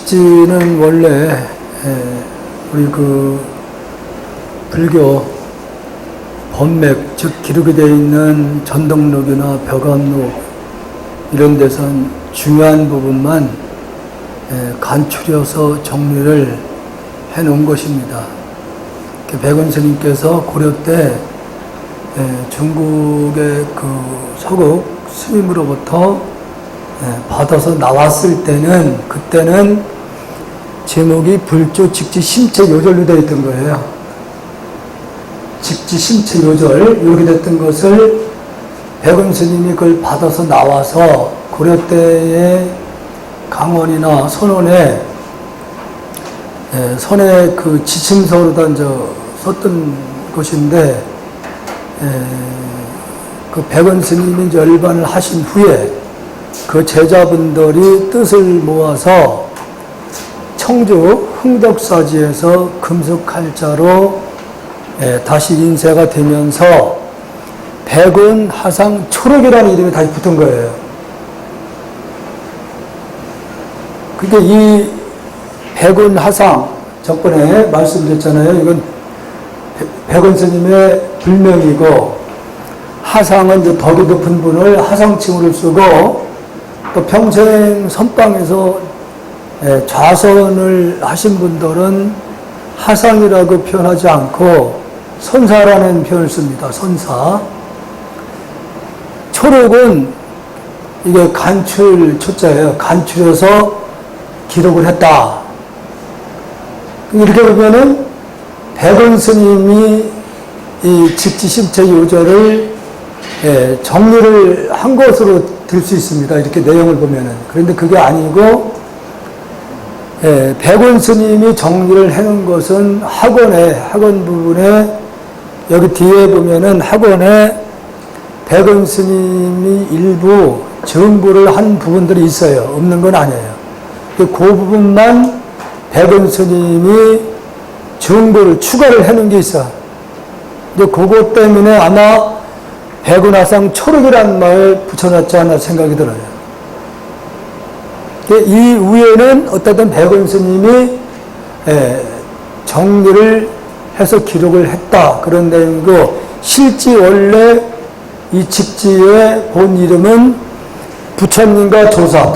직지는 원래 우리 그 불교 법맥, 즉 기록이 되어 있는 전등록이나 벽암록 이런 데선 중요한 부분만 간추려서 정리를 해놓은 것입니다. 백원 스님께서 고려 때 중국의 그 서국 스님으로부터 받아서 나왔을 때는, 그때는 제목이 불조 직지 심체 요절로 되어 있던 거예요. 직지 심체 요절 이렇게 됐던 것을 백원 스님이 그걸 받아서 나와서 고려 때의 강원이나 선원에 선의 그 지침서로다 썼던 것인데, 그 백원 스님이 열반을 하신 후에 그 제자분들이 뜻을 모아서 청주 흥덕사지에서 금속칼자로 다시 인쇄가 되면서 백원 하상 초록이라는 이름이 다시 붙은 거예요. 그게 이 백원 하상, 저번에 말씀드렸잖아요. 이건 백원 스님의 불명이고, 하상은 이제 덕이 높은 분을 하상칭으로 쓰고, 또 평생 선방에서 좌선을 하신 분들은 하상이라고 표현하지 않고 선사라는 표현을 씁니다. 선사. 초록은 이게 간출 초자예요. 간출해서 기록을 했다. 이렇게 보면은 백원 스님이 이 직지심체 요절을 정리를 한 것으로 들 수 있습니다. 이렇게 내용을 보면은. 그런데 그게 아니고, 백원 스님이 정리를 해놓은 것은 학원 부분에, 여기 뒤에 보면은 학원에 백원 스님이 일부 정부를 한 부분들이 있어요. 없는 건 아니에요. 그 부분만 백원 스님이 정보를 추가를 해놓은 게 있어. 근데 그것 때문에 아마 백원하상 초록이라는 말을 붙여놨지 않나 생각이 들어요. 이 위에는 어쨌든 백원 스님이 정리를 해서 기록을 했다, 그런 내용이고, 실제 원래 이 직지의 본 이름은 부처님과 조사,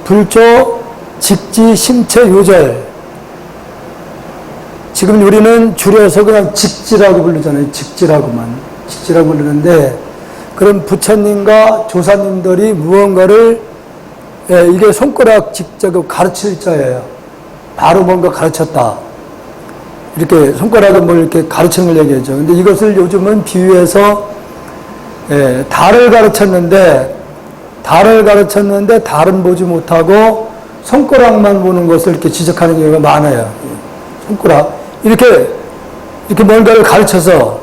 불조 직지 심체 요절. 지금 우리는 줄여서 그냥 직지라고 부르잖아요. 직지라고 부르는데, 그런 부처님과 조사님들이 무언가를, 이게 손가락 직접 가르칠 자예요. 바로 뭔가 가르쳤다. 이렇게 손가락을 뭘 이렇게 가르치는 걸 얘기하죠. 근데 이것을 요즘은 비유해서 달을 가르쳤는데 달은 보지 못하고 손가락만 보는 것을 이렇게 지적하는 경우가 많아요. 손가락. 이렇게 뭔가를 가르쳐서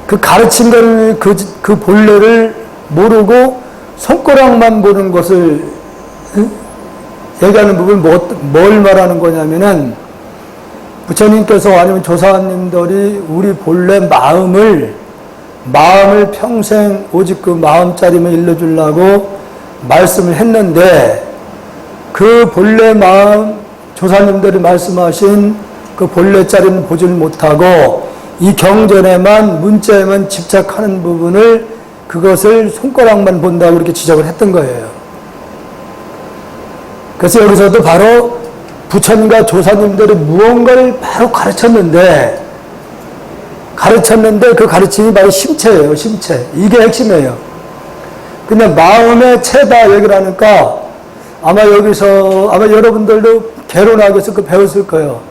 그 가르친 걸, 그 본래를 모르고 손가락만 보는 것을 얘기하는 부분, 뭘 말하는 거냐면은, 부처님께서 아니면 조사님들이 우리 본래 마음을 평생 오직 그 마음자리만 일러주려고 말씀을 했는데, 그 본래 마음, 조사님들이 말씀하신 그 본래 자리는 보질 못하고 이 경전에만, 문자에만 집착하는 부분을, 그것을 손가락만 본다고 이렇게 지적을 했던 거예요. 그래서 여기서도 바로 부처님과 조사님들이 무언가를 바로 가르쳤는데 그 가르침이 바로 심체예요. 심체. 이게 핵심이에요. 근데 마음의 체다 얘기를 하니까 아마 여러분들도 개론학에서 그거 배웠을 거예요.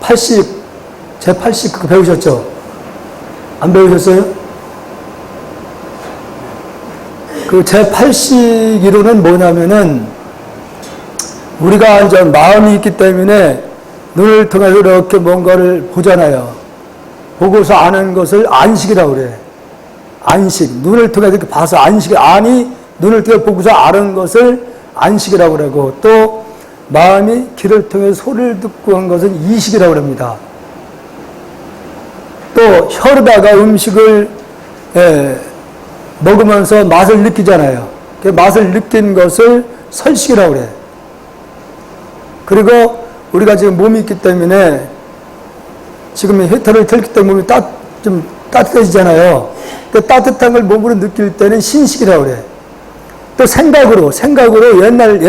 제80 그거 배우셨죠? 안 배우셨어요? 그 제80 이론은 뭐냐면은, 우리가 이제 마음이 있기 때문에 눈을 통해서 이렇게 뭔가를 보잖아요. 보고서 아는 것을 안식이라고 그래. 안식. 눈을 통해서 이렇게 봐서 눈을 통해 보고서 아는 것을 안식이라고 그러고, 또 마음이 귀를 통해 소리를 듣고 한 것은 이식이라고 합니다. 또 혀로다가 음식을 먹으면서 맛을 느끼잖아요. 그 맛을 느낀 것을 설식이라고 그래. 그리고 우리가 지금 몸이 있기 때문에 지금 히터를 틀기 때문에 몸이 좀 따뜻해지잖아요. 그 따뜻한 걸 몸으로 느낄 때는 신식이라고 그래. 또 생각으로 옛날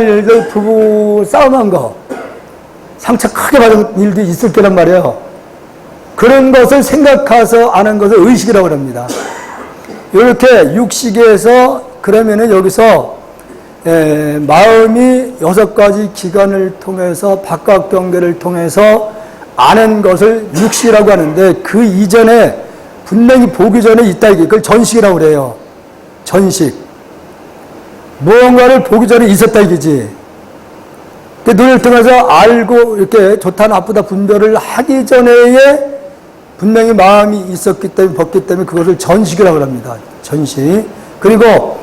일들 부부 싸움한 거, 상처 크게 받은 일도 있을 거란 말이에요. 그런 것을 생각해서 아는 것을 의식이라고 합니다. 이렇게 육식에서 그러면은 여기서 마음이 6가지 기관을 통해서 바깥 경계를 통해서 아는 것을 육식이라고 하는데, 그 이전에 분명히 보기 전에 있다, 이게 그걸 전식이라고 그래요. 전식. 무언가를 보기 전에 있었다 이거지. 눈을 통해서 알고 이렇게 좋다 나쁘다 분별을 하기 전에 분명히 마음이 있었기 때문에, 벗기 때문에 그것을 전식이라고 합니다. 전식. 그리고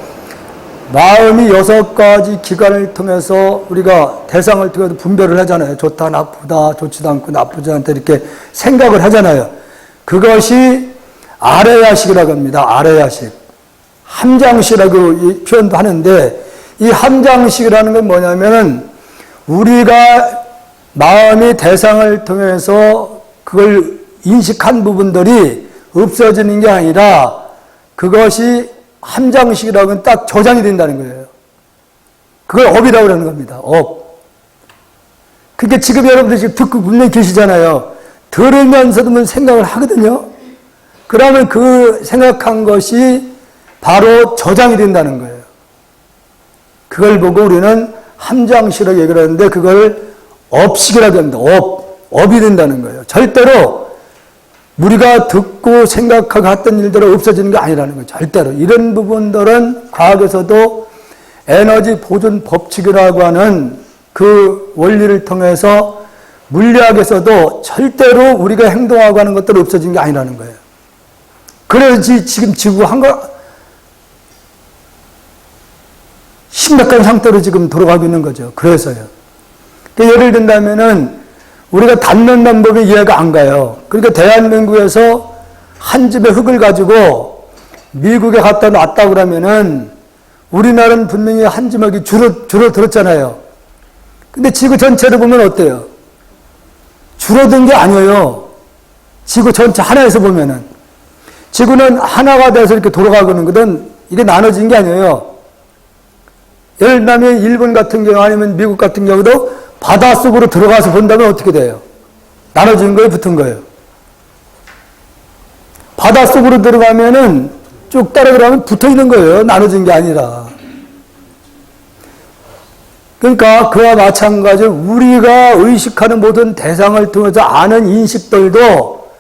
마음이 6가지 기관을 통해서 우리가 대상을 통해서 분별을 하잖아요. 좋다 나쁘다, 좋지도 않고 나쁘지 않다 이렇게 생각을 하잖아요. 그것이 아레야식이라고 합니다. 아레야식. 함장식이라고 표현도 하는데, 이 함장식이라는 건 뭐냐면은 우리가 마음이 대상을 통해서 그걸 인식한 부분들이 없어지는 게 아니라, 그것이 함장식이라고 하면 딱 저장이 된다는 거예요. 그걸 업이라고 하는 겁니다. 업. 그러니까 지금 여러분들 지금 듣고 분명히 계시잖아요. 들으면서도 생각을 하거든요. 그러면 그 생각한 것이 바로 저장이 된다는 거예요. 그걸 보고 우리는 함장식이라고 얘기를 하는데, 그걸 업식이라고 합니다. 업이 된다는 거예요. 절대로 우리가 듣고 생각하고 했던 일들은 없어지는 게 아니라는 거예요. 절대로. 이런 부분들은 과학에서도 에너지 보존 법칙이라고 하는 그 원리를 통해서 물리학에서도 절대로 우리가 행동하고 하는 것들은 없어지는 게 아니라는 거예요. 그래서 지금 지구 심각한 상태로 지금 돌아가고 있는 거죠. 그래서요. 그러니까 예를 든다면은 우리가 닿는 방법이 이해가 안 가요. 그러니까 대한민국에서 한 집의 흙을 가지고 미국에 갖다 놨다 그러면은 우리나라는 분명히 한 지막이 줄어들었잖아요. 근데 지구 전체를 보면 어때요? 줄어든 게 아니에요. 지구 전체 하나에서 보면은. 지구는 하나가 돼서 이렇게 돌아가고는 거든, 이게 나눠진 게 아니에요. 예를 들면 일본 같은 경우 아니면 미국 같은 경우도 바닷속으로 들어가서 본다면 어떻게 돼요? 나눠진 거예요? 붙은 거예요? 바닷속으로 들어가면은 쭉 따라 들어가면 붙어 있는 거예요. 나눠진 게 아니라. 그러니까 그와 마찬가지로 우리가 의식하는 모든 대상을 통해서 아는 인식들도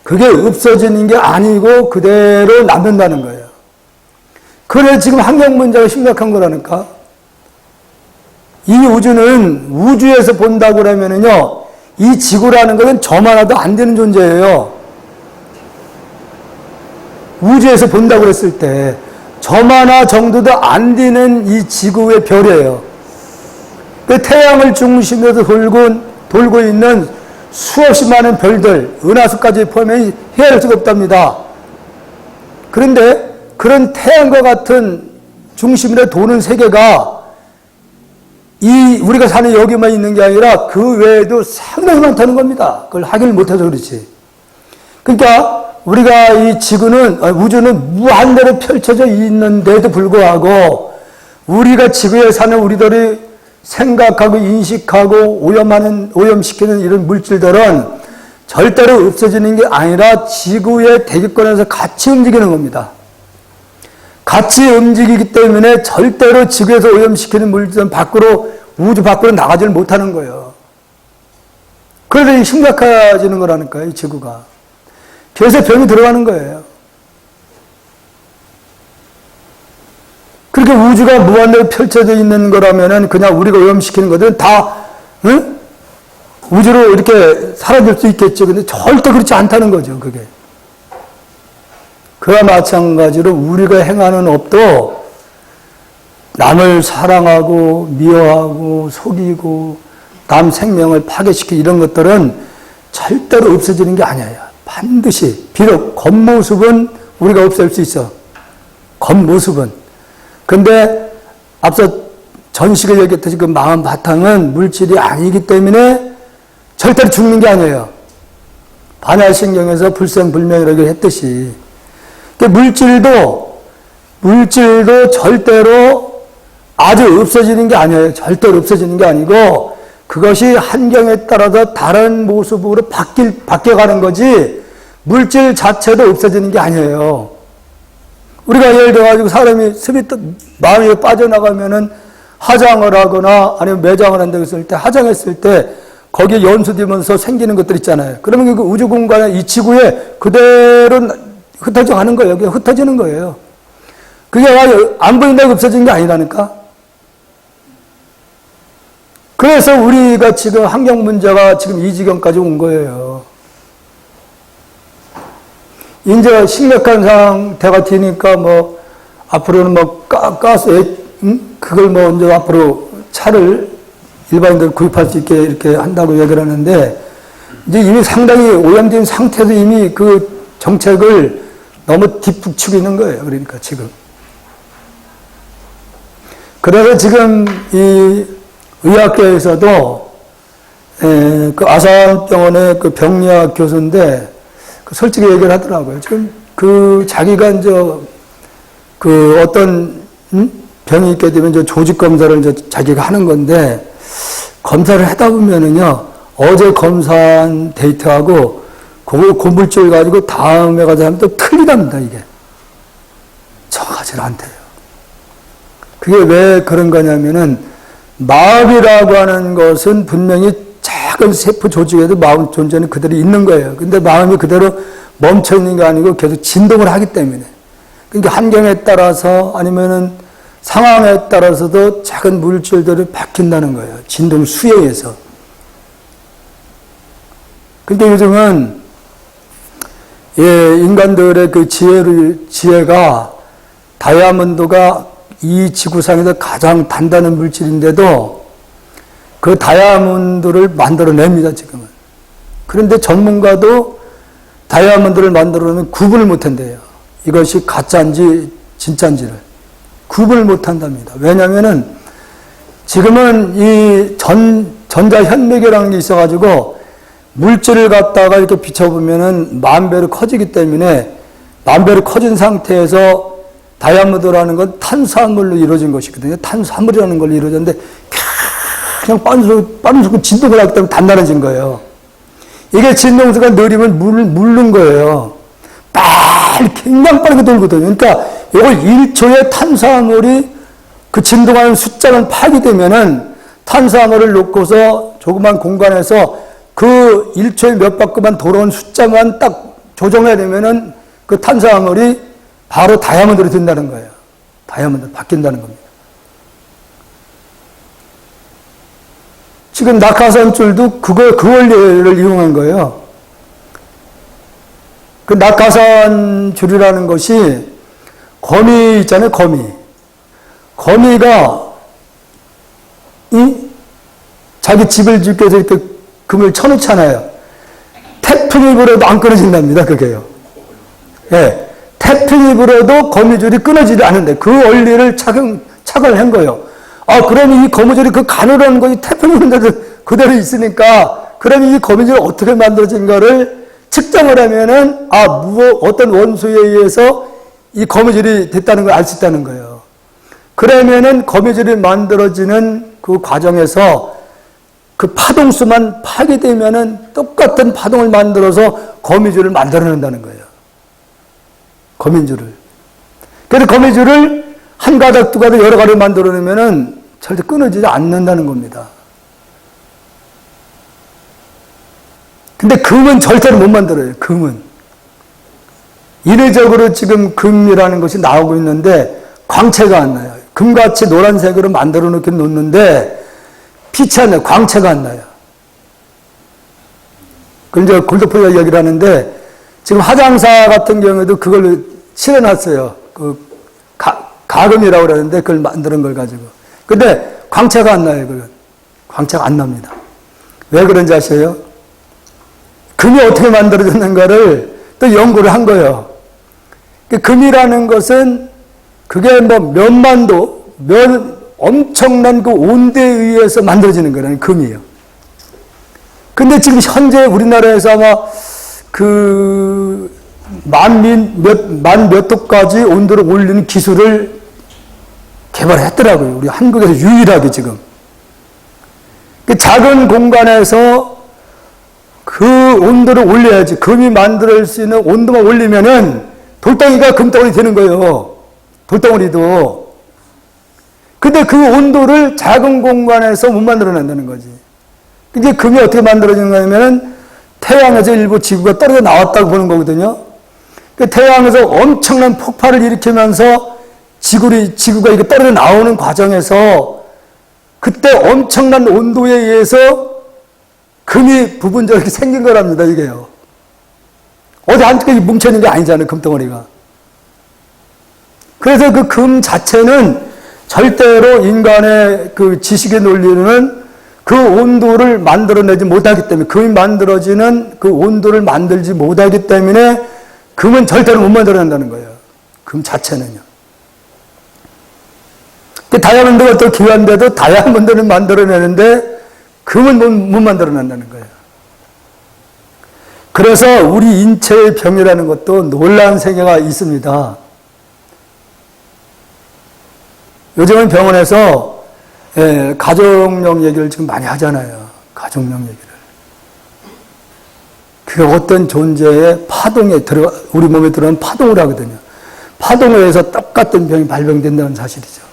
그게 없어지는 게 아니고 그대로 남는다는 거예요. 그래서 지금 환경 문제가 심각한 거라니까. 이 우주는 우주에서 본다고 그러면은요, 이 지구라는 것은 점 하나도 안 되는 존재예요. 우주에서 본다고 그랬을 때 점 하나 정도도 안 되는 이 지구의 별이에요. 그 태양을 중심으로 돌고 있는 수없이 많은 별들, 은하수까지 포함해 헤아릴 수가 없답니다. 그런데 그런 태양과 같은 중심으로 도는 세계가 우리가 사는 여기만 있는 게 아니라 그 외에도 상당히 많다는 겁니다. 그걸 확인을 못해서 그렇지. 그러니까 우리가 이 우주는 무한대로 펼쳐져 있는데도 불구하고 우리가 지구에 사는 우리들이 생각하고 인식하고 오염시키는 이런 물질들은 절대로 없어지는 게 아니라 지구의 대기권에서 같이 움직이는 겁니다. 같이 움직이기 때문에 절대로 지구에서 오염시키는 물질은 우주 밖으로 나가지를 못하는 거예요. 그래서 심각해지는 거라니까요, 이 지구가. 그래서 병이 들어가는 거예요. 그렇게 우주가 무한대로 펼쳐져 있는 거라면은 그냥 우리가 오염시키는 것들은 다, 우주로 이렇게 사라질 수 있겠죠. 근데 절대 그렇지 않다는 거죠, 그게. 그와 마찬가지로 우리가 행하는 업도 남을 사랑하고 미워하고 속이고 남 생명을 파괴시키고 이런 것들은 절대로 없어지는 게 아니에요. 반드시. 비록 겉모습은 우리가 없앨 수 있어. 겉모습은. 근데 앞서 전식을 얘기했듯이 그 마음 바탕은 물질이 아니기 때문에 절대로 죽는 게 아니에요. 반야신경에서 불생불명이라고 했듯이. 물질도 절대로 아주 없어지는 게 아니에요. 절대로 없어지는 게 아니고 그것이 환경에 따라서 다른 모습으로 바뀌어가는 거지 물질 자체도 없어지는 게 아니에요. 우리가 예를 들어가지고 사람이 마음이 빠져나가면은 화장을 하거나 아니면 매장을 한다고 했을 때 화장했을 때 거기에 연수되면서 생기는 것들 있잖아요. 그러면 그 우주 공간에 이 지구에 그대로 흩어져 가는 거예요. 그냥 흩어지는 거예요. 그게 안 보인다고 없어지는 게 아니라니까. 그래서 우리가 지금 환경 문제가 지금 이 지경까지 온 거예요. 이제 심각한 상태가 되니까 뭐 앞으로는 뭐 가스 그걸 뭐 이제 앞으로 차를 일반인들 구입할 수 있게 이렇게 한다고 얘기를 하는데 이제 이미 상당히 오염된 상태에서 이미 그 정책을 너무 뒷북치고 있는 거예요. 그러니까 지금. 그래서 지금 이 의학계에서도 그 아산병원의 그 병리학 교수인데 솔직히 얘기를 하더라고요. 지금 그 자기가 이제 그 어떤 병이 있게 되면 이제 조직 검사를 이제 자기가 하는 건데 검사를 하다 보면은요 어제 검사한 데이터하고 그 고물질 가지고 다음에 가서 하면 또 틀리답니다. 이게 정확하지 않대요. 그게 왜 그런 거냐면은 마음이라고 하는 것은 분명히 작은 세포 조직에도 마음 존재는 그대로 있는 거예요. 근데 마음이 그대로 멈춰 있는 게 아니고 계속 진동을 하기 때문에. 그러니까 환경에 따라서 아니면은 상황에 따라서도 작은 물질들이 바뀐다는 거예요. 진동 수행에서. 근데 요즘은 인간들의 그 지혜가 다이아몬드가 이 지구상에서 가장 단단한 물질인데도 그 다이아몬드를 만들어냅니다, 지금은. 그런데 전문가도 다이아몬드를 만들어내면 구분을 못한대요. 이것이 가짜인지 진짜인지를. 구분을 못한답니다. 왜냐면은 지금은 이 전자현미계라는 게 있어가지고 물질을 갖다가 이렇게 비춰보면은 만배로 커지기 때문에 만배로 커진 상태에서 다이아몬드라는 건 탄수화물로 이루어진 것이거든요. 탄수화물이라는 걸로 이루어졌는데 그냥 빠르고 진동을 하기 때문에 단단해진 거예요. 이게 진동수가 느리면 물른 거예요. 굉장히 빠르게 돌거든요. 그러니까 이걸 1초에 탄수화물이 그 진동하는 숫자만 파기되면은 탄수화물을 놓고서 조그만 공간에서 그 1초에 몇 바퀴만 돌아온 숫자만 딱 조정해야 되면은 그 탄수화물이 바로 다이아몬드로 된다는 거예요. 다이아몬드로 바뀐다는 겁니다. 지금 낙하산줄도 그 원리를 이용한 거예요. 그 낙하산줄이라는 것이 거미 있잖아요, 거미. 거미가 자기 집을 짓기 위해서 이렇게 금을 쳐놓잖아요. 태풍이 불어도 안 끊어진답니다, 그게요. 예. 태풍이 불어도 거미줄이 끊어지지 않는데 그 원리를 착을 한 거예요. 그러면 이 거미줄이 그 가늘은 것이 태풍이 부는데도 그대로 있으니까 그러면 이 거미줄이 어떻게 만들어진가를 측정을 하면은 어떤 원소에 의해서 이 거미줄이 됐다는 걸 알 수 있다는 거예요. 그러면은 거미줄이 만들어지는 그 과정에서 그 파동수만 파괴되면은 똑같은 파동을 만들어서 거미줄을 만들어낸다는 거예요. 거미줄을. 그래서 거미줄을 한 가닥 두 가닥 여러 가닥 만들어내면은 절대 끊어지지 않는다는 겁니다. 근데 금은 절대로 못 만들어요. 금은. 이례적으로 지금 금이라는 것이 나오고 있는데 광채가 안 나요. 금같이 노란색으로 만들어 놓긴 놓는데 빛이 안 나요. 광채가 안 나요. 그럼 이제 골드포이가 얘기를 하는데 지금 화장사 같은 경우에도 그걸 실어놨어요. 가금이라고 그러는데 그걸 만드는 걸 가지고. 근데 광채가 안 나요. 그건. 광채가 안 납니다. 왜 그런지 아세요? 금이 어떻게 만들어졌는가를 또 연구를 한 거예요. 금이라는 것은 그게 뭐 몇만도, 엄청난 그 온도에 의해서 만들어지는 거라는 금이에요. 근데 지금 현재 우리나라에서 아마 그 만 몇 도까지 온도를 올리는 기술을 개발했더라고요. 우리 한국에서 유일하게 지금. 그 작은 공간에서 그 온도를 올려야지. 금이 만들 수 있는 온도만 올리면은 돌덩이가 금덩어리 되는 거예요. 돌덩어리도. 근데 그 온도를 작은 공간에서 못 만들어낸다는 거지. 이제 금이 어떻게 만들어지는 거냐면은 태양에서 일부 지구가 떨어져 나왔다고 보는 거거든요. 그 태양에서 엄청난 폭발을 일으키면서 지구가 이게 떨어져 나오는 과정에서 그때 엄청난 온도에 의해서 금이 부분적으로 생긴 거랍니다, 이게요. 어디 한쪽에 뭉쳐있는 게 아니잖아요, 금덩어리가. 그래서 그 금 자체는 절대로 인간의 그 지식의 논리는 그 온도를 만들어내지 못하기 때문에, 금이 만들어지는 그 온도를 만들지 못하기 때문에 금은 절대로 못 만들어낸다는 거예요. 금 자체는요. 다이아몬드가 더 귀한데도 다이아몬드를 만들어내는데 금은 못 만들어낸다는 거예요. 그래서 우리 인체의 병이라는 것도 놀라운 세계가 있습니다. 요즘은 병원에서 가족력 얘기를 지금 많이 하잖아요. 가족력 얘기를. 그게 어떤 존재의 파동에 우리 몸에 들어오는 파동을 하거든요. 파동에 의해서 똑같은 병이 발병된다는 사실이죠.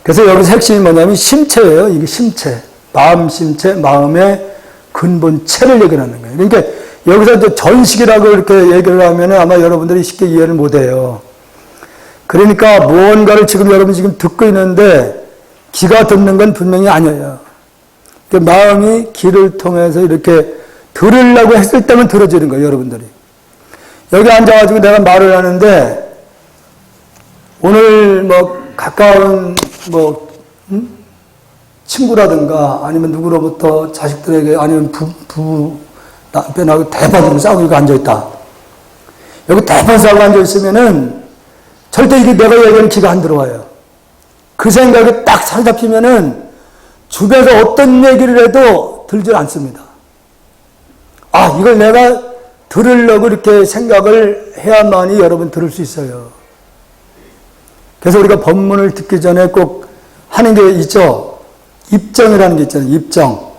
그래서 여기서 핵심이 뭐냐면 심체예요. 이게 심체. 마음 심체, 마음의 근본체를 얘기하는 거예요. 그러니까 여기서 이제 전식이라고 이렇게 얘기를 하면 아마 여러분들이 쉽게 이해를 못 해요. 그러니까 무언가를 여러분이 지금 듣고 있는데 귀가 듣는 건 분명히 아니에요. 마음이 귀를 통해서 이렇게 들으려고 했을 때만 들어지는 거예요, 여러분들이. 여기 앉아가지고 내가 말을 하는데 오늘 뭐 가까운 친구라든가 아니면 누구로부터 자식들에게 아니면 남편하고 대판 싸우고 앉아있다. 여기 대판 싸우고 앉아있으면은 절대 이게 내가 얘기하는 귀가 안 들어와요. 그 생각이 딱 사로잡히면은 주변에서 어떤 얘기를 해도 들질 않습니다. 아, 이걸 내가 들으려고 이렇게 생각을 해야만이 여러분 들을 수 있어요. 그래서 우리가 법문을 듣기 전에 꼭 하는 게 있죠. 입정이라는 게 있잖아요. 입정.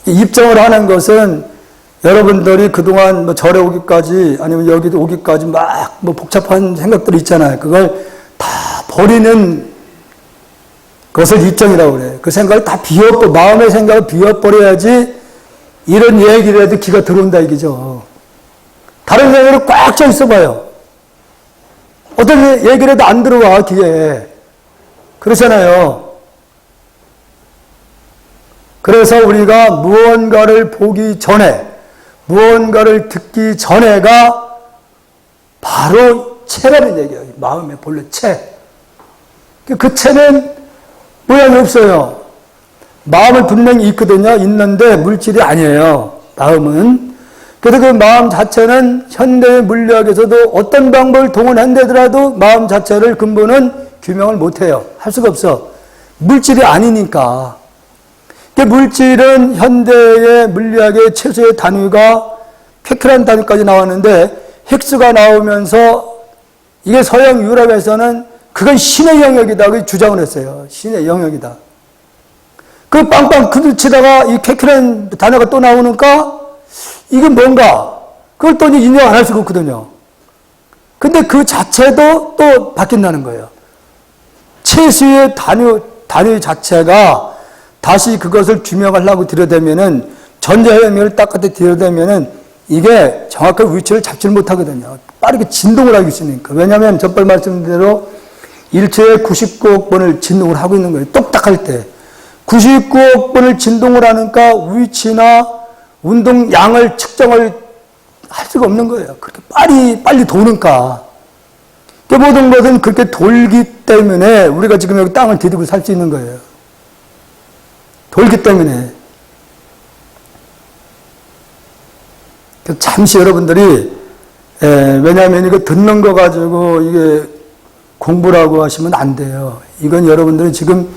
입정을 하는 것은 여러분들이 그동안 뭐 절에 오기까지 아니면 여기도 오기까지 막 뭐 복잡한 생각들이 있잖아요. 그걸 다 버리는 것을 입정이라고 그래요. 그 생각을 다 마음의 생각을 비워버려야지 이런 얘기를 해도 귀가 들어온다 이기죠. 다른 생각으로 꽉 차 있어봐요. 어떤 얘기를 해도 안 들어와, 귀에. 그렇잖아요. 그래서 우리가 무언가를 보기 전에, 무언가를 듣기 전에가 바로 체라는 얘기예요. 마음의 본래 체. 그 체는 모양이 없어요. 마음은 분명히 있거든요. 있는데 물질이 아니에요. 마음은. 그래서 그 마음 자체는 현대의 물리학에서도 어떤 방법을 동원한다더라도 마음 자체를 근본은 규명을 못해요. 할 수가 없어. 물질이 아니니까. 그 물질은 현대의 물리학의 최소의 단위가 퀘크라는 단위까지 나왔는데 힉스가 나오면서 이게 서양 유럽에서는 그건 신의 영역이다 주장을 했어요. 신의 영역이다. 그 빵빵 그치다가 이 퀘크라는 단어가 또 나오니까 이게 뭔가 그걸 또 인정 안 할 수가 없거든요. 근데 그 자체도 또 바뀐다는 거예요. 최소의 단위 자체가 다시 그것을 규명하려고 들여대면은 전자현미를 딱 갖다 들여대면은 이게 정확한 위치를 잡지를 못하거든요. 빠르게 진동을 하고 있으니까. 왜냐하면 전발 말씀드린 대로 일체에 99억 번을 진동을 하고 있는 거예요. 똑딱할 때. 99억 번을 진동을 하니까 위치나 운동 양을 측정을 할 수가 없는 거예요. 그렇게 빨리 도니까. 그 모든 것은 그렇게 돌기 때문에 우리가 지금 여기 땅을 디디고 살 수 있는 거예요. 돌기 때문에. 잠시 여러분들이, 왜냐하면 이거 듣는 거 가지고 이게 공부라고 하시면 안 돼요. 이건 여러분들은 지금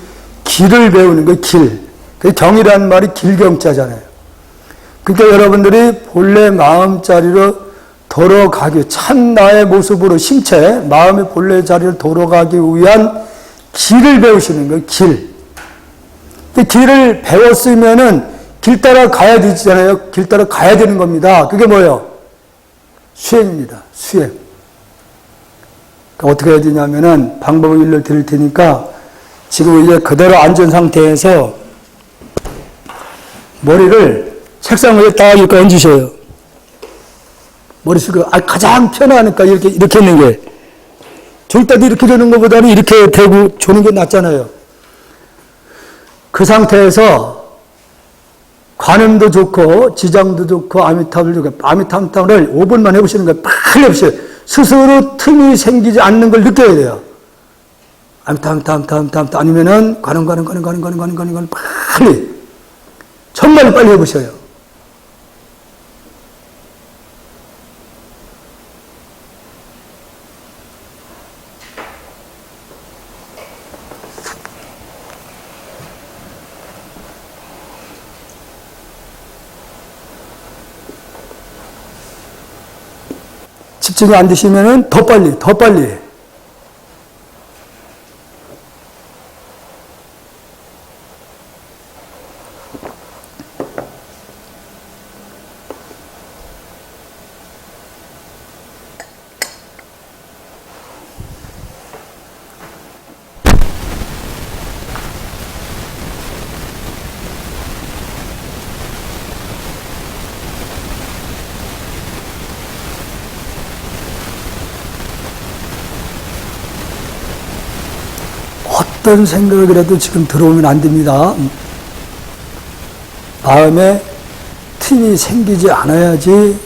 길을 배우는 거예요, 길. 그 경이라는 말이 길경자잖아요. 그러니까 여러분들이 본래 마음자리로 돌아가기, 참 나의 모습으로 심체, 마음의 본래 자리를 돌아가기 위한 길을 배우시는 거예요, 길. 그 길을 배웠으면은 길 따라 가야 되잖아요. 길 따라 가야 되는 겁니다. 그게 뭐예요? 수행입니다. 수행. 그러니까 어떻게 해야 되냐면은 방법을 일러드릴 테니까 지금 이제 그대로 앉은 상태에서 머리를 책상 위에 딱 이렇게 얹으셔요. 머릿속에 가장 편하니까 이렇게 있는 게. 졸 때도 이렇게 되는 것보다는 이렇게 대고 조는 게 낫잖아요. 그 상태에서 관음도 좋고 지장도 좋고 아미타불도 좋고 아미타불을 5분만 해보시는 거예요. 빨리 해보세요. 스스로 틈이 생기지 않는 걸 느껴야 돼요. 아미타불 아니면은 관음 빨리 정말 빨리 해보셔요. 집중이 안 되시면은 더 빨리. 어떤 생각이라도 지금 들어오면 안 됩니다. 마음에 틈이 생기지 않아야지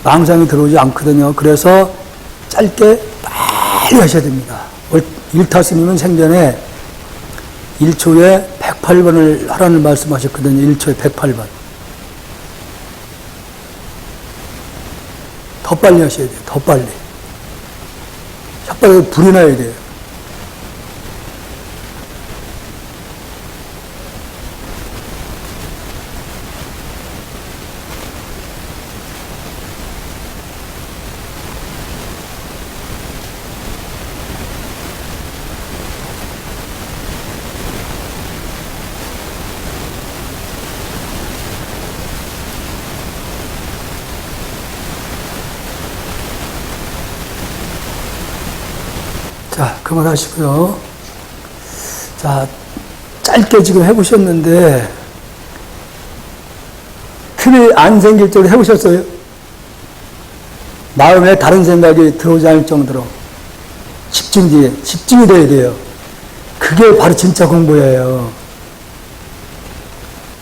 망상이 들어오지 않거든요. 그래서 짧게 빨리 하셔야 됩니다. 일타스님은 생전에 1초에 108번을 하라는 말씀하셨거든요. 1초에 108번. 더 빨리 하셔야 돼요. 더 빨리. 혓바닥에 불이 나야 돼요. 자, 그만하시고요. 자, 짧게 지금 해보셨는데, 틈이 안 생길 정도로 해보셨어요? 마음에 다른 생각이 들어오지 않을 정도로. 집중이 돼야 돼요. 그게 바로 진짜 공부예요.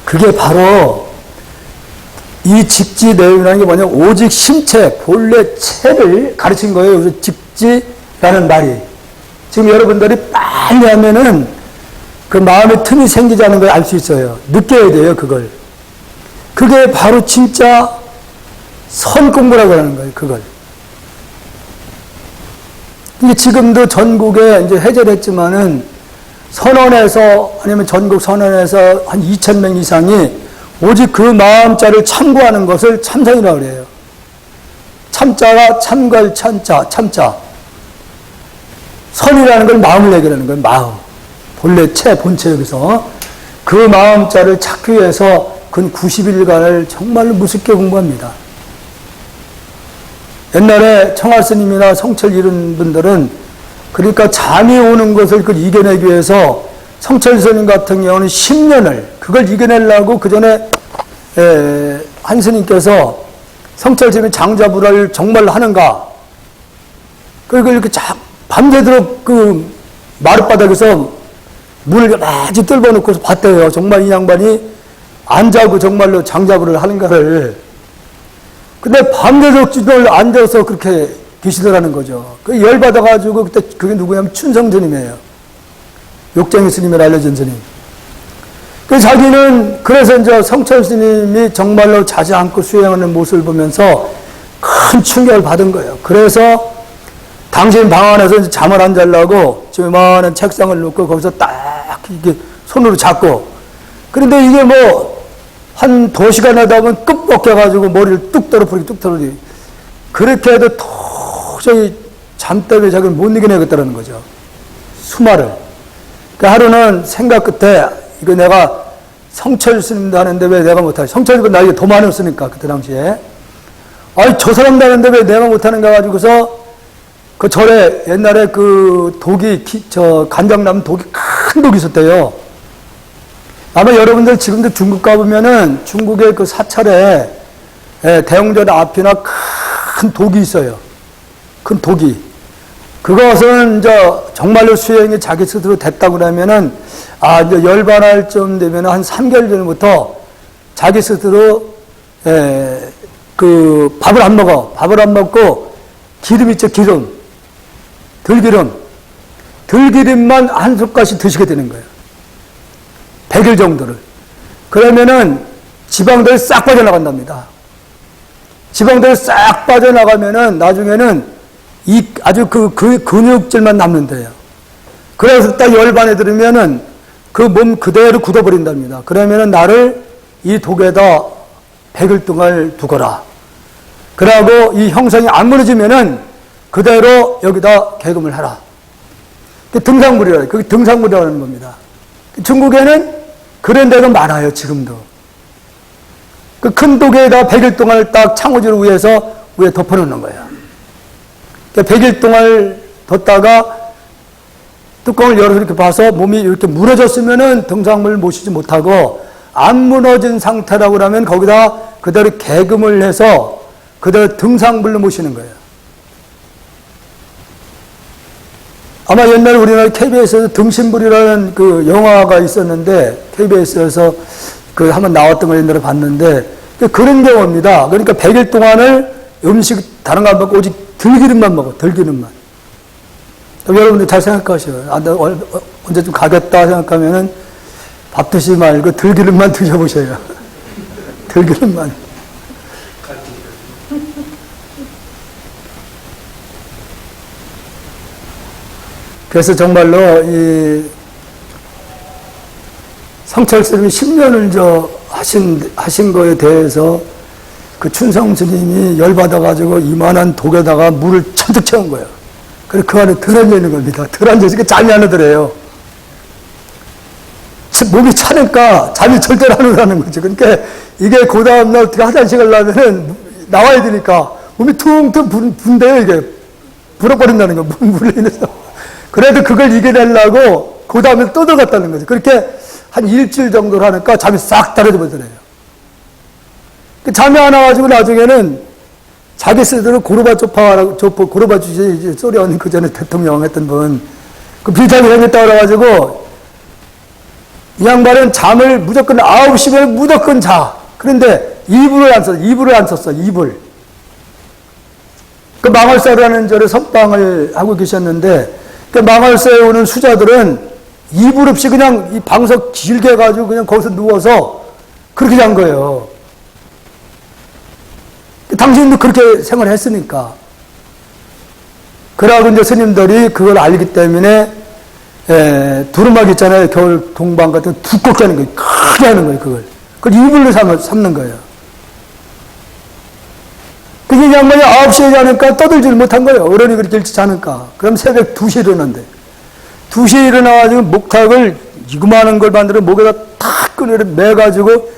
그게 바로 이 직지 내용이라는 게 뭐냐면, 오직 심체, 본래 체를 가르친 거예요. 그래서 직지라는 말이. 지금 여러분들이 빨리 하면은 그 마음에 틈이 생기지 않는 걸 알 수 있어요. 느껴야 돼요, 그걸. 그게 바로 진짜 선 공부라고 하는 거예요, 그걸. 이게 지금도 전국에 이제 해제됐지만은 선원에서 아니면 전국 선원에서 한 2,000명 이상이 오직 그 마음자를 참고하는 것을 참선이라고 그래요. 참자가 참걸 참자. 선이라는 걸 마음을 얘기하는 거예요. 마음. 본래 본체 여기서. 그 마음자를 찾기 위해서 근 90일간을 정말로 무섭게 공부합니다. 옛날에 청할 스님이나 성철 이런 분들은 그러니까 잠이 오는 것을 그걸 이겨내기 위해서 성철 스님 같은 경우는 10년을 그걸 이겨내려고 그 전에 한 스님께서 성철 스님이 장자불화를 정말 하는가? 그걸 이렇게 밤새도록 그 마룻바닥에서 문을 마치 뚫어놓고서 봤대요. 정말 이 양반이 안 자고 정말로 장자불을 하는가를. 근데 밤새도록 ጭ을 앉아서 그렇게 계시더라는 거죠. 그 열받아가지고 그때 그게 누구냐면 춘성스님이에요. 욕쟁이 스님을 알려준 스님. 그 자기는 그래서 이제 성철 스님이 정말로 자지 않고 수행하는 모습을 보면서 큰 충격을 받은 거예요. 그래서 당신 방 안에서 이제 잠을 안 자려고 조그마한 책상을 놓고 거기서 딱 이게 손으로 잡고, 그런데 이게 뭐 한 2시간 하다 보면 끝벗겨가지고 머리를 뚝 떨어뜨리고 뚝 떨어뜨리고, 그렇게 해도 도저히 잠 때문에 자기를 못 이겨내겠다는 거죠. 수마를. 그 하루는 생각 끝에 이거 내가 성철 스님도 하는데 왜 내가 못하지? 성철이가 나이가 더 많았으니까 그때 당시에. 아니 저 사람도 하는데 왜 내가 못하는가 가지고서 그 절에 옛날에 그 독이 간장나무 독이 큰 독이 있었대요. 아마 여러분들 지금도 중국 가보면은 중국의 그 사찰에 대웅전 앞이나 큰 독이 있어요. 큰 독이. 그것은 이제 정말로 수행이 자기 스스로 됐다고 그러면은, 이제 열반할 쯤 되면 한 3개월 전부터 자기 스스로 그 밥을 안 먹어. 밥을 안 먹고 기름 있죠, 기름. 들기름만 한 숟갈씩 드시게 되는 거예요. 100일 정도를. 그러면은 지방들이 싹 빠져나간답니다. 지방들이 싹 빠져나가면은 나중에는 아주 그 근육질만 남는데요. 그래서 딱 열반에 들으면은 그 몸 그대로 굳어버린답니다. 그러면은 나를 이 독에다 100일 동안 두거라. 그러고 이 형성이 안 무너지면은 그대로 여기다 개금을 하라. 등상불이라, 그게 등상불이라는 겁니다. 중국에는 그런 데가 많아요, 지금도. 그 큰 독에다 100일 동안을 딱 창호지를 위에 덮어놓는 거예요. 100일 동안 뒀다가 뚜껑을 열어서 이렇게 봐서 몸이 이렇게 무너졌으면은 등상물을 모시지 못하고, 안 무너진 상태라고 하면 거기다 그대로 개금을 해서 그대로 등상불로 모시는 거예요. 아마 옛날에 우리나라 KBS에서 등신불이라는 그 영화가 있었는데, KBS에서 그 한번 나왔던 걸 옛날에 봤는데, 그런 경우입니다. 그러니까 100일 동안을 음식 다른 거 안 먹고 오직 들기름만 먹어, 들기름만. 여러분들 잘 생각하셔요. 나 언제쯤 가겠다 생각하면은 밥 드시지 말고 들기름만 드셔보셔요. 들기름만. 그래서 정말로 이 성철 스님이 10년을 하신 거에 대해서 그 춘성 스님이 열받아가지고 이만한 독에다가 물을 천득 채운 거예요. 그래서 그 안에 들 앉아 있는 겁니다. 들 앉아 있으니까 잠이 안 오더래요. 몸이 차니까 잠이 절대로 안 오라는 거죠. 그러니까 이게 그 다음날 어떻게 화장실 가려면은 나와야 되니까 몸이 퉁퉁 분대요, 이게. 불어버린다는 거예요. 물에 인해서. 그래도 그걸 이겨내려고 그 다음에 또 들어갔다는 거죠. 그렇게 한 일주일 정도를 하니까 잠이 싹 떨어져 버리더래요. 잠이 안 와가지고 나중에는 자기 스스로 고르바초프 소련 그 전에 대통령 했던 분, 그 비슷하게 생겼다고 그래가지고 이 양반은 잠을 무조건 9시면 무조건 자. 그런데 이불을 안 썼어. 이불. 그 망월사라는 절에 선방을 하고 계셨는데, 그 망월사에 오는 수자들은 이불 없이 그냥 이 방석 길게 해가지고 그냥 거기서 누워서 그렇게 잔 거예요. 당신도 그렇게 생활을 했으니까. 그러고 이제 스님들이 그걸 알기 때문에, 두루마기 있잖아요. 겨울 동방 같은 거 두껍게 하는 거예요. 크게 하는 거예요, 그걸. 그걸 이불로 삼는 거예요. 그게 양반이 9시에 자니까 떠들지를 못한 거예요. 어른이 그렇게 일찍 자니까. 그럼 새벽 2시에 일어난대. 2시에 일어나가지고 목탁을 이구만한 걸 만들어 목에다 탁 끈을 매가지고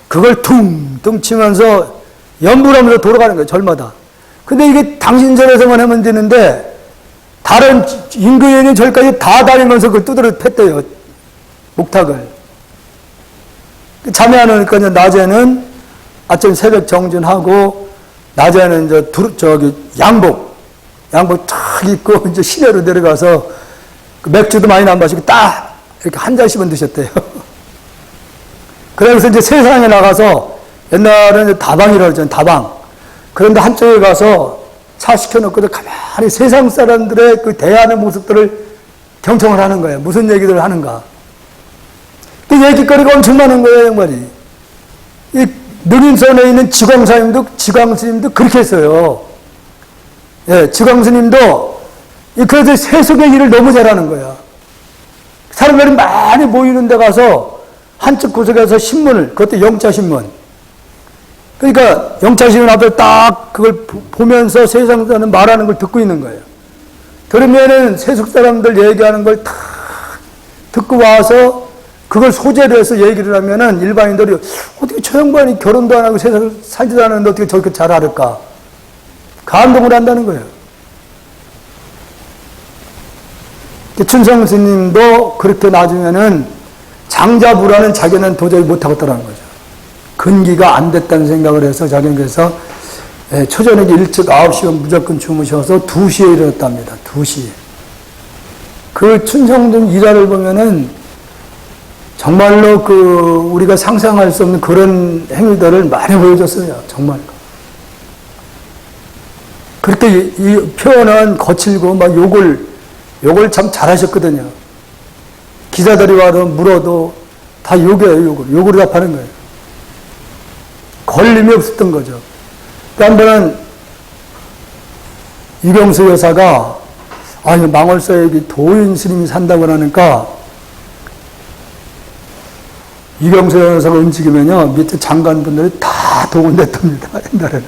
그걸 퉁퉁 치면서 연불하면서 돌아가는 거예요, 절마다. 근데 이게 당신 절에서만 하면 되는데, 다른 인근에 있는 절까지 다 다니면서 그걸 두드려 팼대요, 목탁을. 잠이 안 오니까 낮에는 아침 새벽 정진하고, 낮에는 양복 탁 입고 이제 시내로 내려가서 그 맥주도 많이 안 마시고 딱 이렇게 한 잔씩만 드셨대요. 그래서 이제 세상에 나가서 옛날에는 다방이라고 했잖아요, 다방. 그런데 한쪽에 가서 차 시켜놓고 가만히 세상 사람들의 그 대하는 모습들을 경청을 하는 거예요. 무슨 얘기들을 하는가. 그 얘기거리가 엄청 많은 거예요, 양반이. 이 능인선에 있는 지광스님도 그렇게 했어요. 예, 지광스님도 그래서 세속의 일을 너무 잘하는 거야. 사람들이 많이 모이는 데 가서 한쪽 구석에서 신문을, 그것도 영자신문. 그러니까 영자신문 앞에 딱 그걸 보면서 세상 사람 말하는 걸 듣고 있는 거예요. 그러면은 세속 사람들 얘기하는 걸 다 듣고 와서 그걸 소재로 해서 얘기를 하면은 일반인들이 어떻게 저 양반이 결혼도 안 하고 세상을 살지도 않았는데 어떻게 저렇게 잘 알을까? 감동을 한다는 거예요. 춘성 스님도 그렇게 나중에는 장자부라는 자기는 도저히 못하겠다는 거죠. 근기가 안 됐다는 생각을 해서 자기는 그래서 초저녁에 일찍 9시간 무조건 주무셔서 2시에 일어났답니다. 2시에. 그 춘성등 일화를 보면은 정말로 우리가 상상할 수 없는 그런 행위들을 많이 보여줬어요. 정말. 그렇게 이 표현은 거칠고 막 욕을 참 잘하셨거든요. 기자들이 와서 물어도 다 욕이에요, 욕으로 답하는 거예요. 걸림이 없었던 거죠. 또 한 번은 유경수 여사가 망월사에 도인 스님이 산다고 하니까 유경수 여사가 움직이면요 밑에 장관분들이 다 동원됐답니다. 옛날에는.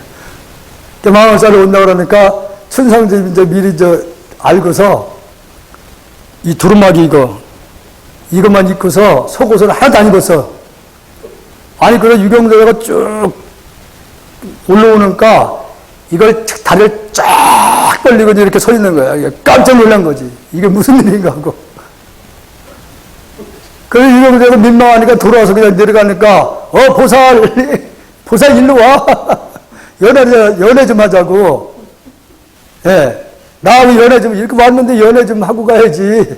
망월사를 온다고 그러니까 춘상집이 이제 미리 알고서 이 두루마기 이것만 입고서 속옷을 하나도 안 입었어. 그래서 유경수 여사가 쭉 올라오니까 이걸 다리를 쫙 벌리고 이렇게 서 있는 거야. 깜짝 놀란 거지. 이게 무슨 일인가 하고. 그래서 유경수가 민망하니까 돌아와서 그냥 내려가니까 보살 일로 와. 연애 좀 하자고. 나하고 연애 좀 이렇게 왔는데 연애 좀 하고 가야지.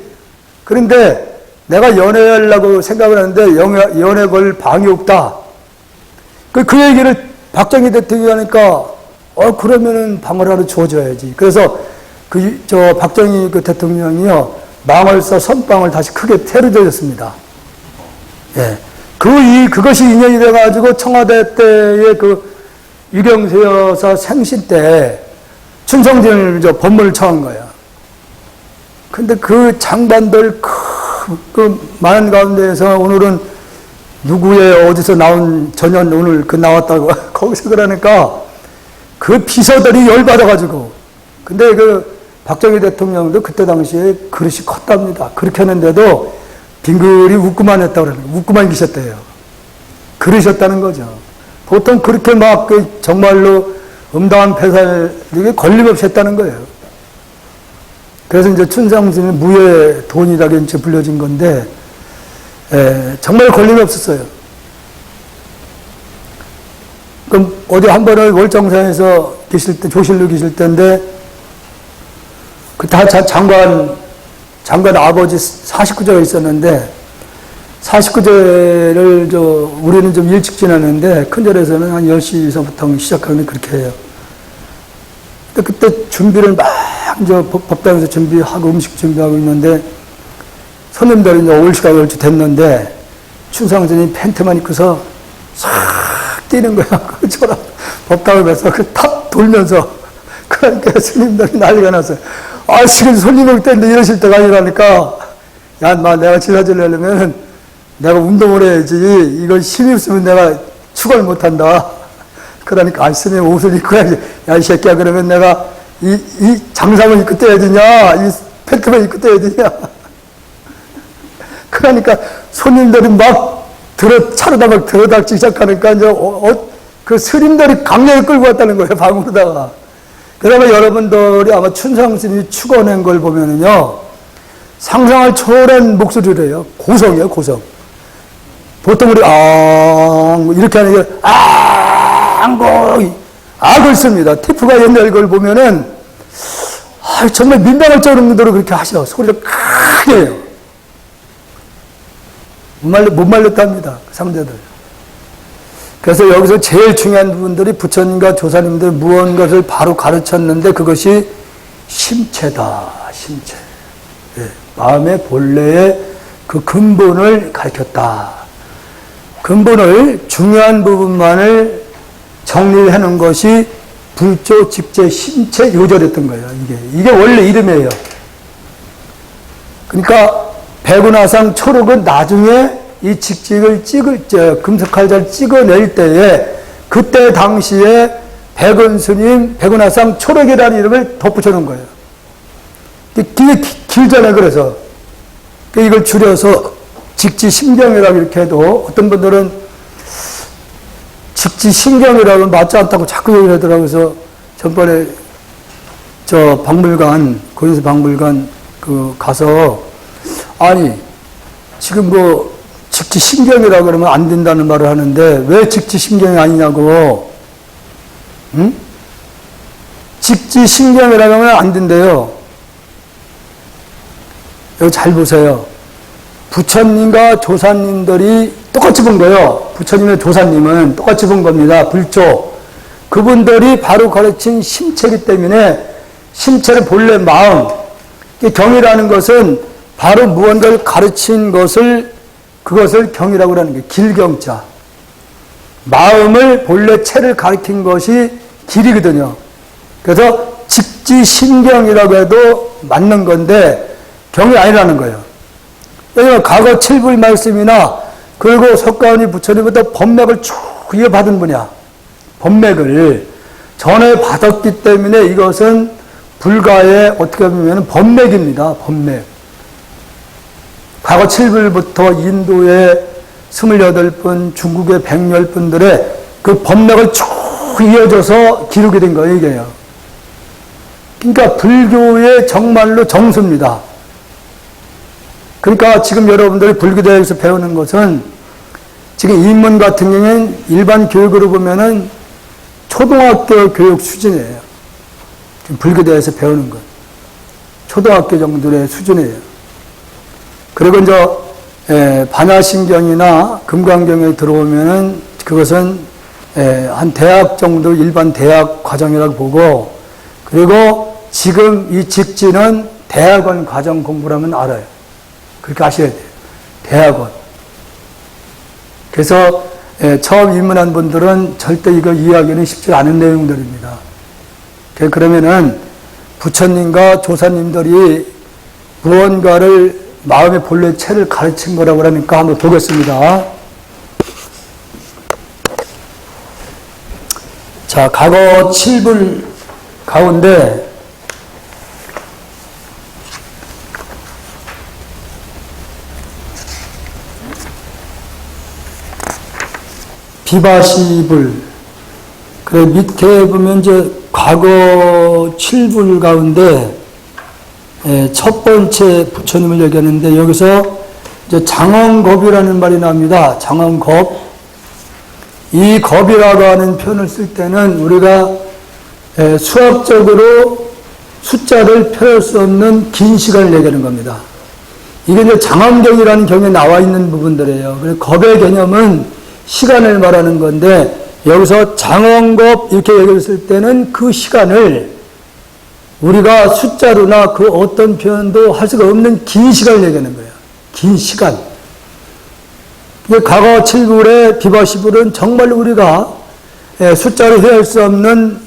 그런데 내가 연애하려고 생각을 하는데 연애 걸 방이 없다. 그 얘기를 박정희 대통령이 하니까 그러면은 방을 하나 주어줘야지. 그래서 박정희 대통령이요 망월사 선방을 다시 크게 새로 지었습니다. 그것이 인연이 돼가지고 청와대 때의 유경수 여사 생신 때 춘성진을 법문을 처한 거야. 근데 그 장반들 많은 가운데에서 오늘은 누구의 어디서 나온 전연 오늘 나왔다고 거기서 그러니까 그 비서들이 열받아가지고. 근데 박정희 대통령도 그때 당시에 그릇이 컸답니다. 그렇게 했는데도 빙글이 웃고만 했다고 그러는 거예요. 웃고만 계셨대요. 그러셨다는 거죠. 보통 그렇게 막 정말로 음담한 폐살이 걸림없이 했다는 거예요. 그래서 이제 춘상진이 무예 돈이라고 이제 불려진 건데, 정말 걸림이 없었어요. 그럼 어디 한 번은 월정산에서 계실 때, 조실로 계실 때인데, 그때 장관 아버지 49제가 있었는데, 49제를 우리는 좀 일찍 지났는데, 큰절에서는 한 10시서부터 시작하면 그렇게 해요. 근데 그때 준비를 막 법당에서 준비하고 음식 준비하고 있는데, 손님들이 이제 올 시간 얼추 됐는데, 춘상전이 팬트만 입고서 싹 뛰는 거야. 그처럼 법당을 가서 탁 돌면서. 그러니까 스님들이 난리가 났어요. 지금 손님 올 때인데 이러실 때가 아니라니까. 내가 지나치려면 내가 운동을 해야지. 이걸 힘이 없으면 내가 축을 못 한다. 그러니까, 스님 옷을 입고 해야지. 이 새끼야, 그러면 내가 이 장상을 입고 떼야 되냐? 이 팬트만 입고 떼야 되냐? 그러니까 손님들이 막 차로다 막 들어닥치기 시작하니까 이제 그 스님들이 강력히 끌고 왔다는 거예요, 방으로다가. 그러면 여러분들이 아마 춘상스님이 축원한 걸 보면은요, 상상을 초월한 목소리를 해요. 고성이에요, 고성. 보통 우리 이렇게 하는 게 악을 씁니다. 티프가 옛날 걸 보면은 정말 민망할 정도로 그렇게 하셔. 소리를 크게 해요. 못 말렸답니다. 상대들. 그래서 여기서 제일 중요한 부분들이 부처님과 조사님들 무언가를 바로 가르쳤는데 그것이 심체다. 심체. 마음의 본래의 그 근본을 가르쳤다. 근본을 중요한 부분만을 정리해 놓은 것이 불조, 직제, 심체, 요절했던 거예요. 이게 원래 이름이에요. 그러니까 백운화상 초록은 나중에 이 직직을 금속칼자를 찍어낼 때에 그때 당시에 백운스님, 백운화상 초록이라는 이름을 덧붙여 놓은 거예요. 이게 길잖아요. 그래서 이걸 줄여서 직지신경이라고 이렇게 해도 어떤 분들은 직지신경이라고 맞지 않다고 자꾸 얘기를 하더라고요. 그래서 전번에 저 박물관, 고인수 박물관 가서 아니 지금 뭐 직지신경이라고 그러면 안 된다는 말을 하는데 왜 직지신경이 아니냐고. 응? 직지신경이라고 하면 안 된대요. 여기 잘 보세요. 부처님과 조사님들이 똑같이 본 거예요. 부처님과 조사님은 똑같이 본 겁니다. 불조. 그분들이 바로 가르친 심체이기 때문에 심체의 본래 마음, 경이라는 것은 바로 무언가를 가르친 그것을 경이라고 하는 게 길경자. 마음을 본래 체를 가리킨 것이 길이거든요. 그래서 직지신경이라고 해도 맞는 건데 경이 아니라는 거예요. 왜냐하면 과거 칠불 말씀이나 그리고 석가모니 부처님부터 법맥을 쭉 이어받은 분이야. 법맥을 전에 받았기 때문에 이것은 불가의 어떻게 보면 법맥입니다. 법맥. 과거 7불부터 인도의 28분, 중국의 110분들의 그 법맥을 쭉 이어져서 기록이 된 거예요, 이게요. 그러니까 불교의 정말로 정수입니다. 그러니까 지금 여러분들이 불교대학에서 배우는 것은 지금 인문 같은 경우에는 일반 교육으로 보면은 초등학교 교육 수준이에요. 지금 불교대학에서 배우는 것. 초등학교 정도의 수준이에요. 그리고 이제 반야신경이나 금강경에 들어오면은 그것은 한 대학 정도 일반 대학 과정이라고 보고, 그리고 지금 이 직지는 대학원 과정 공부라면 알아요. 그렇게 아셔야 돼요. 대학원. 그래서 처음 입문한 분들은 절대 이거 이해하기는 쉽지 않은 내용들입니다. 그러면은 부처님과 조사님들이 무언가를 마음의 본래 체를 가르친 거라고 그러니까 한번 보겠습니다. 자, 과거 7불 가운데 비바시불, 그래 밑에 보면 이제 과거 7불 가운데 첫 번째 부처님을 얘기하는데 여기서 이제 장엄겁이라는 말이 나옵니다. 장엄겁. 이 겁이라고 하는 표현을 쓸 때는 우리가 수학적으로 숫자를 표할 수 없는 긴 시간을 얘기하는 겁니다. 이게 이제 장엄경이라는 경에 나와 있는 부분들이에요. 그래서 겁의 개념은 시간을 말하는 건데 여기서 장엄겁 이렇게 얘기했을 때는 그 시간을 우리가 숫자로나 그 어떤 표현도 할 수가 없는 긴 시간을 얘기하는 거예요. 긴 시간. 과거 7불의 비바시불은 정말로 우리가 숫자로 헤아릴 수 없는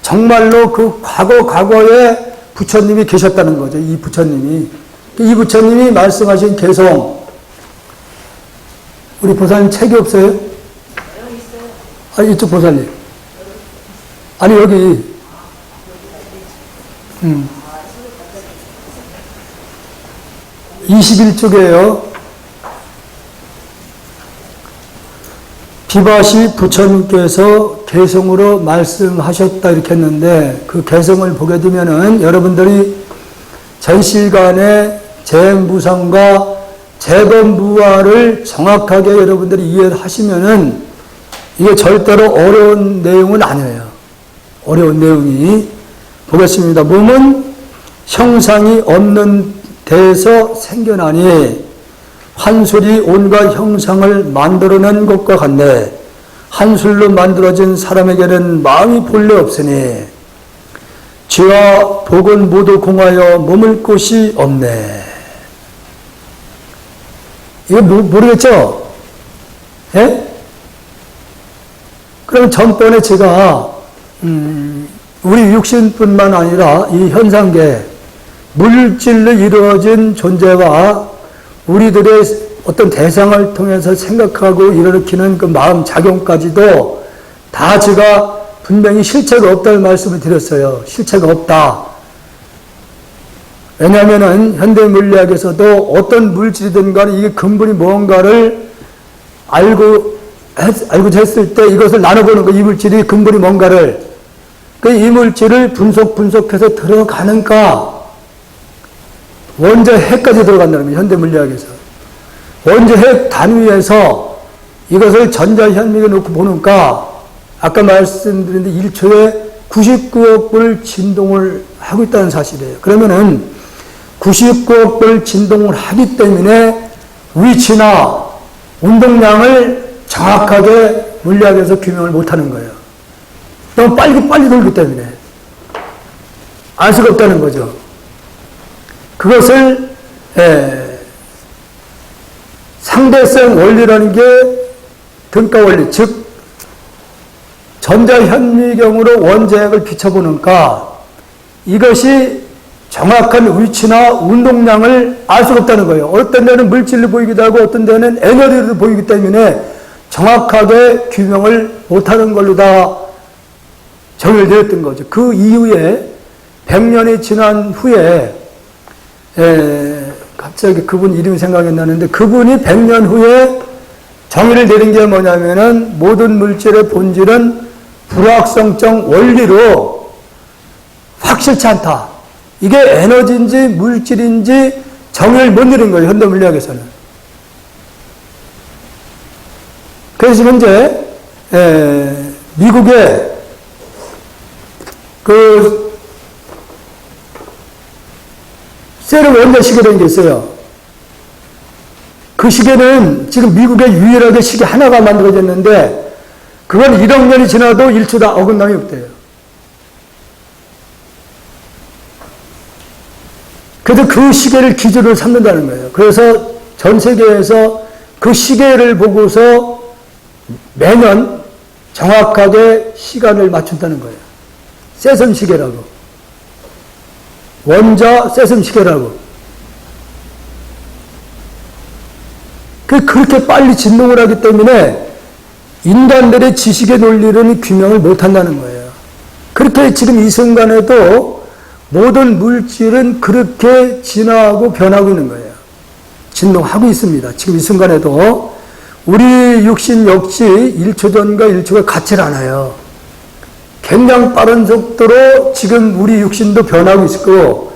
정말로 그 과거에 부처님이 계셨다는 거죠. 이 부처님이 말씀하신 개성. 우리 보살님 책이 없어요? 여기 있어요. 아니, 이쪽 보살님. 아니, 여기. 21쪽이에요. 비바시 부처님께서 개성으로 말씀하셨다 이렇게 했는데 그 개성을 보게 되면은 여러분들이 전실간의 재무상과 재범무화를 정확하게 여러분들이 이해를 하시면은 이게 절대로 어려운 내용은 아니에요. 어려운 내용이. 보겠습니다. 몸은 형상이 없는 데에서 생겨나니 한술이 온갖 형상을 만들어낸 것과 같네. 한술로 만들어진 사람에게는 마음이 본래 없으니 죄와 복은 모두 공하여 머물 곳이 없네. 이거 모르겠죠? 예? 그럼 전번에 제가 우리 육신뿐만 아니라 이 현상계 물질로 이루어진 존재와 우리들의 어떤 대상을 통해서 생각하고 일으키는 그 마음 작용까지도 다 제가 분명히 실체가 없다는 말씀을 드렸어요. 실체가 없다. 왜냐하면은 현대 물리학에서도 어떤 물질이든 간에 이게 근본이 뭔가를 알고 했을 때 이것을 나눠보는 거, 이 물질이 근본이 뭔가를, 이 물질을 분석해서 들어가는가, 원자 핵까지 들어간다는 거예요. 현대 물리학에서. 원자 핵 단위에서 이것을 전자현미에 놓고 보는가, 아까 말씀드린 1초에 99억 볼 진동을 하고 있다는 사실이에요. 그러면은 99억 볼 진동을 하기 때문에 위치나 운동량을 정확하게 물리학에서 규명을 못하는 거예요. 너무 빨리 돌기 때문에 알 수가 없다는 거죠. 그것을 상대성 원리라는 게 등가 원리, 즉 전자현미경으로 원자핵을 비춰보니까 이것이 정확한 위치나 운동량을 알 수가 없다는 거예요. 어떤 데는 물질로 보이기도 하고 어떤 데는 에너지로 보이기 때문에 정확하게 규명을 못하는 걸로 다 정의되었던 거죠. 그 이후에 100년이 지난 후에 갑자기 그분 이름이 생각이 안 나는데 그분이 100년 후에 정의를 내린 게 뭐냐면은 모든 물질의 본질은 불확성적 원리로 확실치 않다. 이게 에너지인지 물질인지 정의를 못 내린 거예요. 현대 물리학에서는. 그래서 현재 미국의 그 세르 원자 시계라는 게 있어요. 그 시계는 지금 미국에 유일하게 시계 하나가 만들어졌는데 그건 1억 년이 지나도 1초 다 어긋남이 없대요. 그래서 그 시계를 기준으로 삼는다는 거예요. 그래서 전 세계에서 그 시계를 보고서 매년 정확하게 시간을 맞춘다는 거예요. 세선 시계라고. 원자 세선 시계라고. 그렇게 빨리 진동을 하기 때문에 인간들의 지식의 논리는 규명을 못한다는 거예요. 그렇게 지금 이 순간에도 모든 물질은 그렇게 진화하고 변하고 있는 거예요. 진동하고 있습니다. 지금 이 순간에도 우리 육신 역시 1초 전과 1초가 같지 않아요. 굉장히 빠른 속도로 지금 우리 육신도 변하고 있고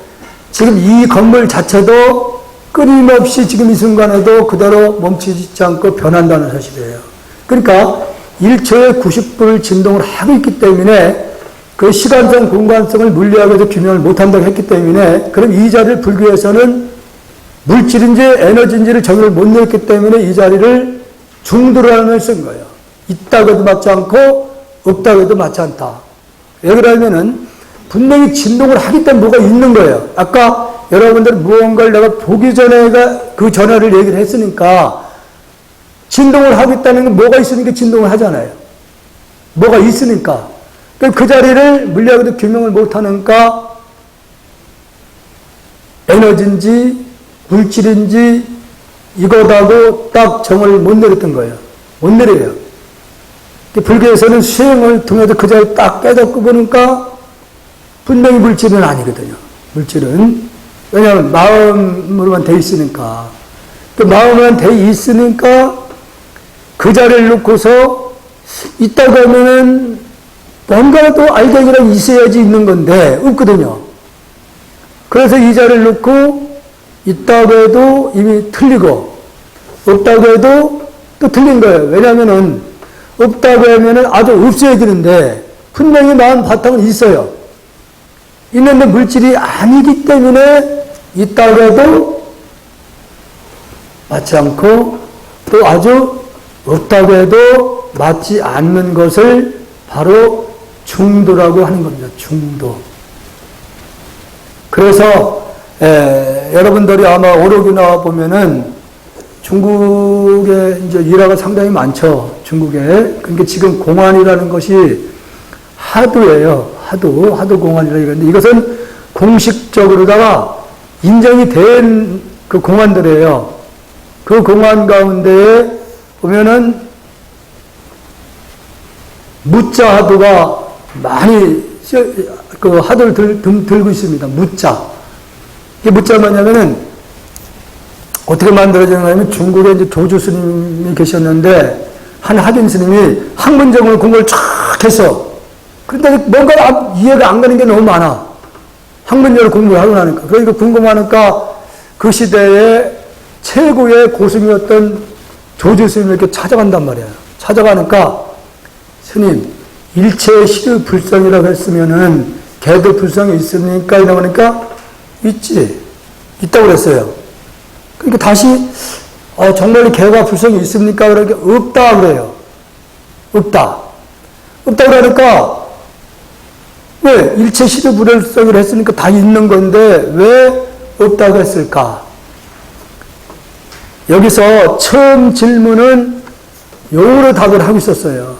지금 이 건물 자체도 끊임없이 지금 이 순간에도 그대로 멈추지 않고 변한다는 사실이에요. 그러니까 1초에 90분을 진동을 하고 있기 때문에 그 시간성, 공간성을 물리학에서 규명을 못한다고 했기 때문에 그럼 이 자리를 불교에서는 물질인지 에너지인지를 정의를 못 내렸기 때문에 이 자리를 중도라는 쓴 거예요. 있다고 해도 맞지 않고 없다고 해도 맞지 않다. 왜 그러냐면은 분명히 진동을 하기 때문에 뭐가 있는 거예요. 아까 여러분들은 무언가를 내가 보기 전에 그 전화를 얘기를 했으니까 진동을 하고 있다는 건 뭐가 있으니까 진동을 하잖아요. 뭐가 있으니까. 그 자리를 물리학으로 규명을 못하니까 에너지인지 물질인지 이거다고 딱 정을 못 내렸던 거예요. 못 내려요. 불교에서는 수행을 통해서 그 자리를 딱 깨닫고 보니까 분명히 물질은 아니거든요. 물질은. 왜냐하면 마음으로만 돼 있으니까. 그 마음으로만 돼 있으니까 그 자리를 놓고서 있다고 하면은 뭔가라도 알갱이라고 있어야지 있는 건데 없거든요. 그래서 이 자리를 놓고 있다고 해도 이미 틀리고 없다고 해도 또 틀린 거예요. 왜냐하면은 없다고 하면은 아주 없어야 되는데 분명히 마음 바탕은 있어요. 있는데 물질이 아니기 때문에 있다고 해도 맞지 않고 또 아주 없다고 해도 맞지 않는 것을 바로 중도라고 하는 겁니다. 중도. 그래서 여러분들이 아마 오록이나 보면은 중국에 이제 일화가 상당히 많죠. 중국에. 그러니까 지금 공안이라는 것이 하도예요. 하도 공안이라 이러는데 이것은 공식적으로다가 인정이 된 그 공안들이에요. 그 공안 가운데에 보면은 무자 하도가 많이 그 하도를 들고 있습니다. 무자. 이게 무자가 뭐냐면은 어떻게 만들어지냐면 중국에 이제 조주 스님이 계셨는데 한 학인 스님이 학문적으로 공부를 쫙 했어. 그런데 뭔가 이해가 안 가는 게 너무 많아. 학문적으로 공부를 하고 나니까. 그러니까 궁금하니까 그 시대에 최고의 고승이었던 조주 스님을 이렇게 찾아간단 말이에요. 찾아가니까 스님, 일체 시류 불성이라고 했으면은 개도 불성이 있습니까? 이러고 보니까 있지. 있다고 그랬어요. 그러니까 다시 정말 개가 불성이 있습니까? 그러니까 없다 그래요. 없다. 없다 그러니까 왜? 일체 시류 불성을 했으니까 다 있는 건데 왜 없다고 했을까? 여기서 처음 질문은 요로 답을 하고 있었어요.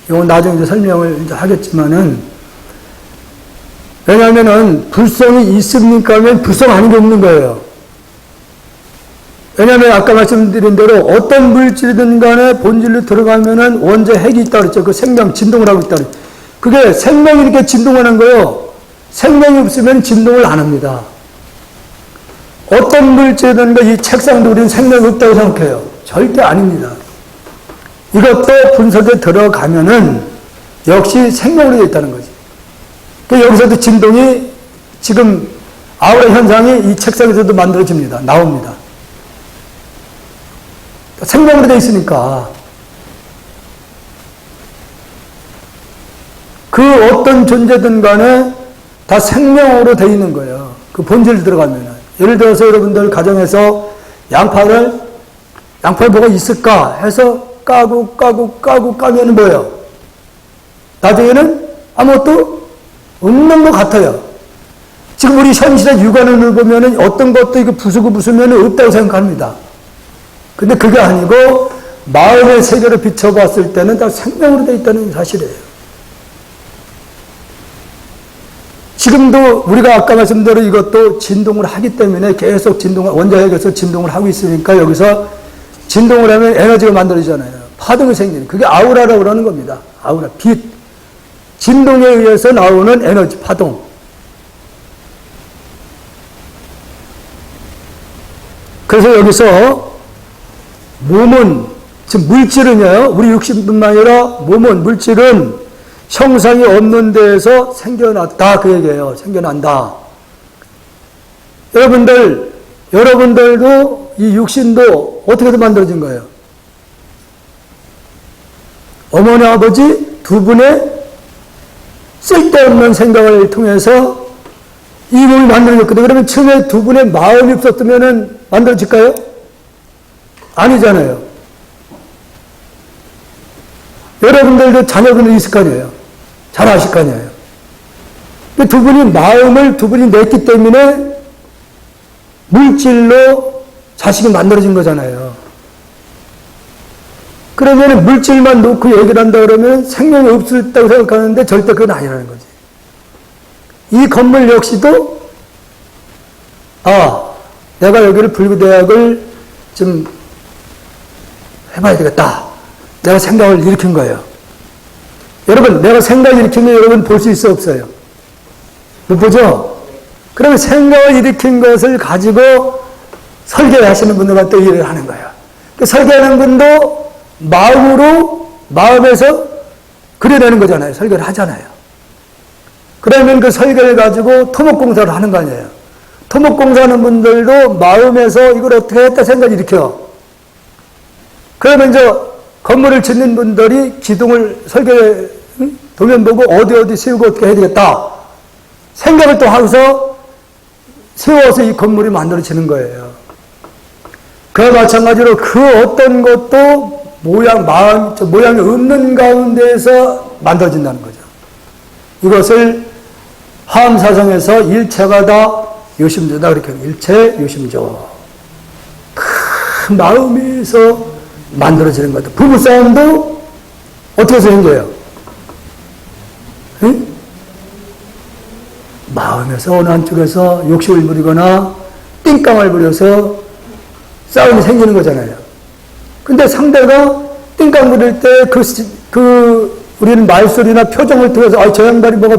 이건 나중에 이제 설명을 이제 하겠지만은, 왜냐면은, 불성이 있습니까? 하면 불성 아닌 게 없는 거예요. 왜냐면 아까 말씀드린 대로 어떤 물질이든 간에 본질로 들어가면은 원자 핵이 있다 그랬죠. 그 생명, 진동을 하고 있다 그랬죠. 그게 생명이 이렇게 진동하는 거예요. 생명이 없으면 진동을 안 합니다. 어떤 물질이든 이 책상도 우리는 생명이 없다고 생각해요. 절대 아닙니다. 이것도 분석에 들어가면은 역시 생명으로 되어 있다는 거지. 여기서도 진동이 지금 아우라 현상이 이 책상에서도 만들어집니다. 나옵니다. 생명으로 되어 있으니까 그 어떤 존재든 간에 다 생명으로 되어 있는 거예요. 그 본질이 들어가면은. 예를 들어서 여러분들 가정에서 양파를 뭐가 있을까 해서 까면은 뭐예요? 나중에는 아무것도 없는 것 같아요. 지금 우리 현실의 육안을 보면은 어떤 것도 이거 부수면 없다고 생각합니다. 근데 그게 아니고 마음의 세계로 비춰봤을 때는 다 생명으로 되어 있다는 사실이에요. 지금도 우리가 아까 말씀대로 이것도 진동을 하기 때문에 계속 원자핵에서 진동을 하고 있으니까 여기서 진동을 하면 에너지가 만들어지잖아요. 파동이 생기는. 그게 아우라라고 그러는 겁니다. 아우라, 빛. 진동에 의해서 나오는 에너지, 파동. 그래서 여기서 몸은, 지금 물질은요, 우리 육신뿐만 아니라 몸은, 물질은 형상이 없는 데에서 생겨났다. 그 얘기예요. 생겨난다. 여러분들도 이 육신도 어떻게든 만들어진 거예요. 어머니, 아버지 두 분의 쓸데없는 생각을 통해서 이 몸이 만들어졌거든요. 그러면 처음에 두 분의 마음이 없었으면 만들어질까요? 아니잖아요. 여러분들도 자녀분이 있을 거 아니에요. 잘 아실 거 아니에요. 두 분이 냈기 때문에 물질로 자식이 만들어진 거잖아요. 그러면 물질만 놓고 얘기를 한다 그러면 생명이 없었다고 생각하는데 절대 그건 아니라는 거지. 이 건물 역시도 내가 여기를 불구대학을 좀 해봐야 되겠다. 내가 생각을 일으킨 거예요. 여러분, 내가 생각을 일으키면 여러분 볼 수 있어, 없어요? 못 보죠? 그러면 생각을 일으킨 것을 가지고 설계하시는 분들과 또 일을 하는 거예요. 설계하는 분도 마음에서 그려내는 거잖아요. 설계를 하잖아요. 그러면 그 설계를 가지고 토목공사를 하는 거 아니에요. 토목공사하는 분들도 마음에서 이걸 어떻게 했다 생각을 일으켜. 그러면 이제 건물을 짓는 분들이 기둥을 도면 보고 어디 세우고 어떻게 해야 되겠다. 생각을 또 하고서 세워서 이 건물이 만들어지는 거예요. 그와 마찬가지로 그 어떤 것도 모양이 없는 가운데에서 만들어진다는 거죠. 이것을 화엄사성에서 일체가 다 요심조다 그렇게 일체 요심조. 큰 마음에서 만들어지는 거다. 부부싸움도 어떻게 해서 생겨요? 응? 마음에서 어느 한쪽에서 욕심을 부리거나 띵깡을 부려서 싸움이 생기는 거잖아요. 근데 상대가 띵깡 부릴 때 우리는 말소리나 표정을 통해서 저 양반이 뭐가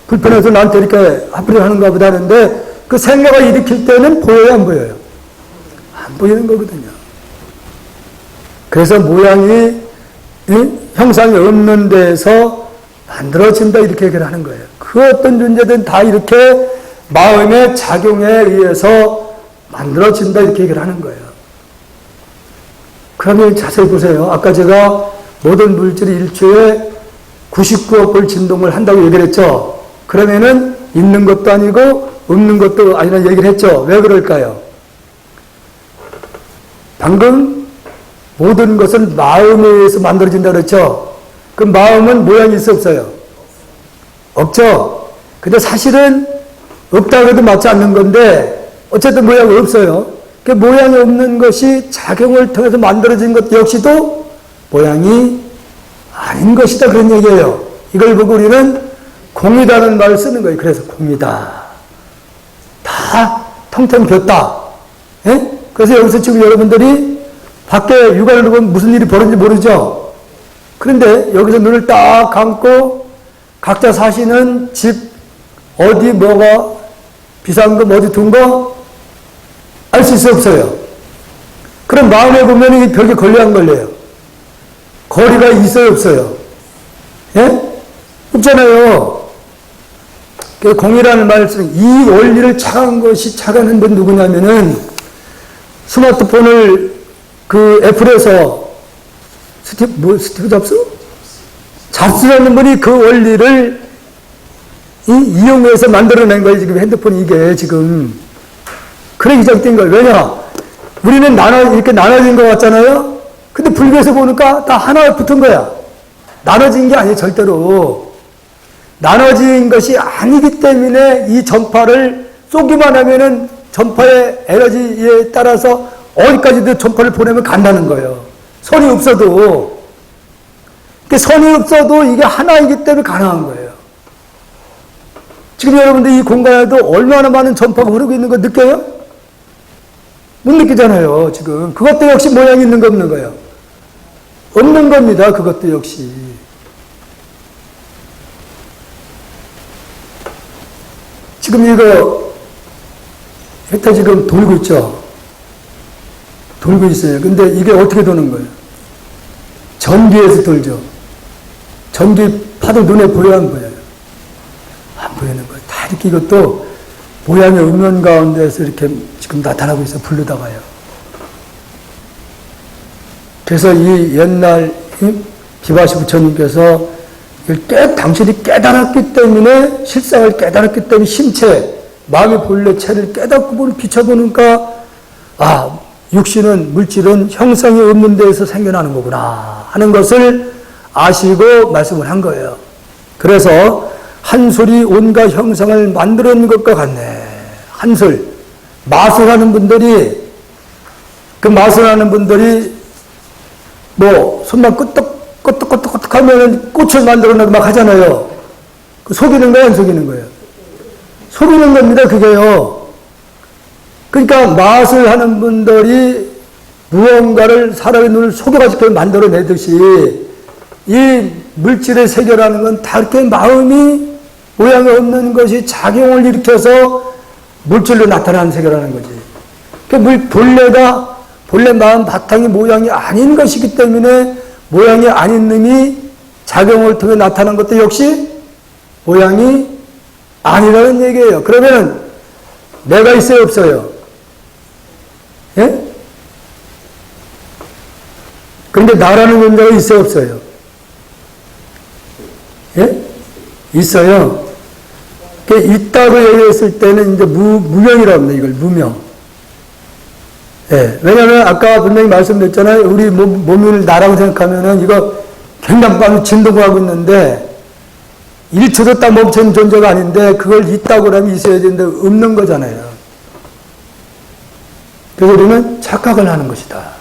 불편해서 나한테 이렇게 화풀이를 하는가 보다 하는데 그 생각을 일으킬 때는 보여요, 안 보여요? 안 보이는 거거든요. 그래서 모양이 형상이 없는 데에서 만들어진다 이렇게 얘기를 하는 거예요. 그 어떤 존재든 다 이렇게 마음의 작용에 의해서 만들어진다 이렇게 얘기를 하는 거예요. 그러면 자세히 보세요. 아까 제가 모든 물질이 일초에 99억 볼 진동을 한다고 얘기를 했죠. 그러면은 있는 것도 아니고 없는 것도 아니라는 얘기를 했죠. 왜 그럴까요? 방금 모든 것은 마음에 의해서 만들어진다고 그랬죠. 그 마음은 모양이 있어 없어요? 없죠. 근데 사실은 없다고 해도 맞지 않는 건데 어쨌든 모양이 없어요. 그 모양이 없는 것이 작용을 통해서 만들어진 것 역시도 모양이 아닌 것이다 그런 얘기예요. 이걸 보고 우리는 공이다는 말을 쓰는 거예요. 그래서 공이다. 다 텅텅 비었다. 예? 그래서 여기서 지금 여러분들이 밖에 육안을 보면 무슨 일이 벌어진지 모르죠. 그런데 여기서 눈을 딱 감고 각자 사시는 집 어디 뭐가 비상금 어디 둔 거 알 수 있어 없어요? 그럼 마음에 보면 이 벽에 걸려 안 걸려요? 거리가 있어요 없어요? 예? 없잖아요. 그 공이라는 말을 쓰는 이 원리를 착한 것이 착한 분 누구냐면은 스마트폰을 그 애플에서 스티브 잡스? 잡스라는 분이 그 원리를 이용해서 만들어낸 거예요. 지금 핸드폰이 이게 지금. 그래 시작된 거예요. 왜냐? 우리는 이렇게 나눠진 것 같잖아요? 근데 불교에서 보니까 다 하나 붙은 거야. 나눠진 게 아니에요, 절대로. 나눠진 것이 아니기 때문에 이 전파를 쏘기만 하면은 전파의 에너지에 따라서 어디까지도 전파를 보내면 간다는 거예요. 선이 없어도. 선이 없어도 이게 하나이기 때문에 가능한 거예요. 지금 여러분들 이 공간에도 얼마나 많은 전파가 흐르고 있는 거 느껴요? 못 느끼잖아요, 지금. 그것도 역시 모양이 있는 거 없는 거예요? 없는 겁니다, 그것도 역시. 지금 이거, 혜태 지금 돌고 있죠? 돌고 있어요. 근데 이게 어떻게 도는 거예요? 전기에서 돌죠. 전기 파도 눈에 보여, 안 보여요? 안 보이는 거예요. 다 이렇게 이것도 모양의 음면 가운데서 이렇게 지금 나타나고 있어, 부르다가요. 그래서 이 옛날 비바시 부처님께서 당신이 깨달았기 때문에, 실상을 깨달았기 때문에 심체, 마음의 본래체를 깨닫고 비춰보니까, 육신은, 물질은 형상이 없는 데에서 생겨나는 거구나 하는 것을 아시고 말씀을 한 거예요. 그래서 한술이 온갖 형상을 만들어낸 것과 같네. 한술. 마술하는 분들이, 손만 끄떡끄떡끄떡 하면 꽃을 만들어내고 막 하잖아요. 속이는 거예요, 안 속이는 거예요? 속이는 겁니다, 그게요. 그러니까 마술하는 분들이 무언가를 사람의 눈을 속여가지고 만들어내듯이 이 물질의 세계라는 건 다 이렇게 마음이 모양이 없는 것이 작용을 일으켜서 물질로 나타나는 세계라는 거지. 본래 마음 바탕이 모양이 아닌 것이기 때문에 모양이 아닌 놈이 작용을 통해 나타난 것도 역시 모양이 아니라는 얘기예요. 그러면 내가 있어요, 없어요? 예? 그런데 나라는 존재가 있어요, 없어요? 예? 있어요. 있다고 얘기했을 때는 이제 무명이라고 합니다. 이걸 무명. 예. 왜냐면 아까 분명히 말씀드렸잖아요. 우리 몸을 나라고 생각하면은 이거 굉장히 진동하고 있는데 1초도 딱 멈춘 존재가 아닌데 그걸 있다고 하면 있어야 되는데 없는 거잖아요. 그래서 우리는 착각을 하는 것이다.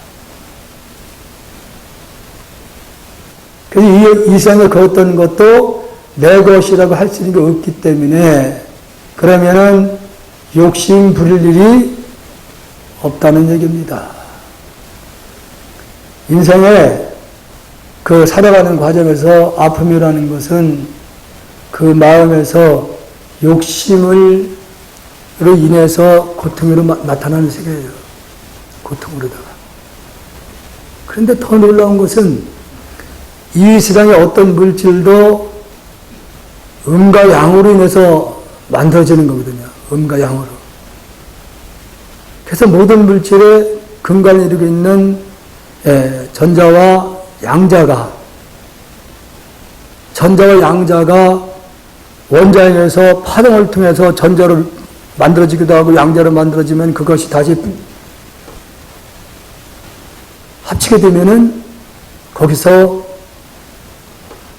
그래서 이 세상에 그 어떤 것도 내 것이라고 할 수 있는 게 없기 때문에 그러면은 욕심 부릴 일이 없다는 얘기입니다. 인생에 그 살아가는 과정에서 아픔이라는 것은 그 마음에서 욕심으로 인해서 고통으로 나타나는 세계예요. 고통으로다가. 그런데 더 놀라운 것은 이 세상의 어떤 물질도 음과 양으로 인해서 만들어지는 거거든요. 음과 양으로. 그래서 모든 물질의 근간을 이루고 있는 전자와 양자가 원자에서 파동을 통해서 전자로 만들어지기도 하고 양자로 만들어지면 그것이 다시 합치게 되면은 거기서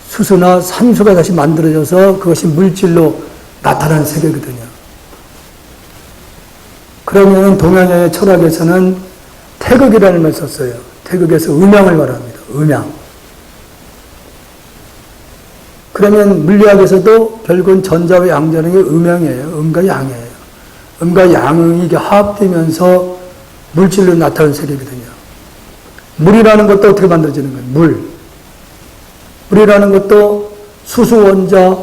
수소나 산소가 다시 만들어져서 그것이 물질로 나타나는 세계거든요. 그러면 동양의 철학에서는 태극이라는 말 썼어요. 태극에서 음양을 말합니다. 음양. 그러면 물리학에서도 결국은 전자와 양자는 게 음양이에요. 음과 양이에요. 음과 양이 이게 합되면서 물질로 나타나는 세계거든요. 물이라는 것도 어떻게 만들어지는 거예요? 물이라는 것도 수소 원자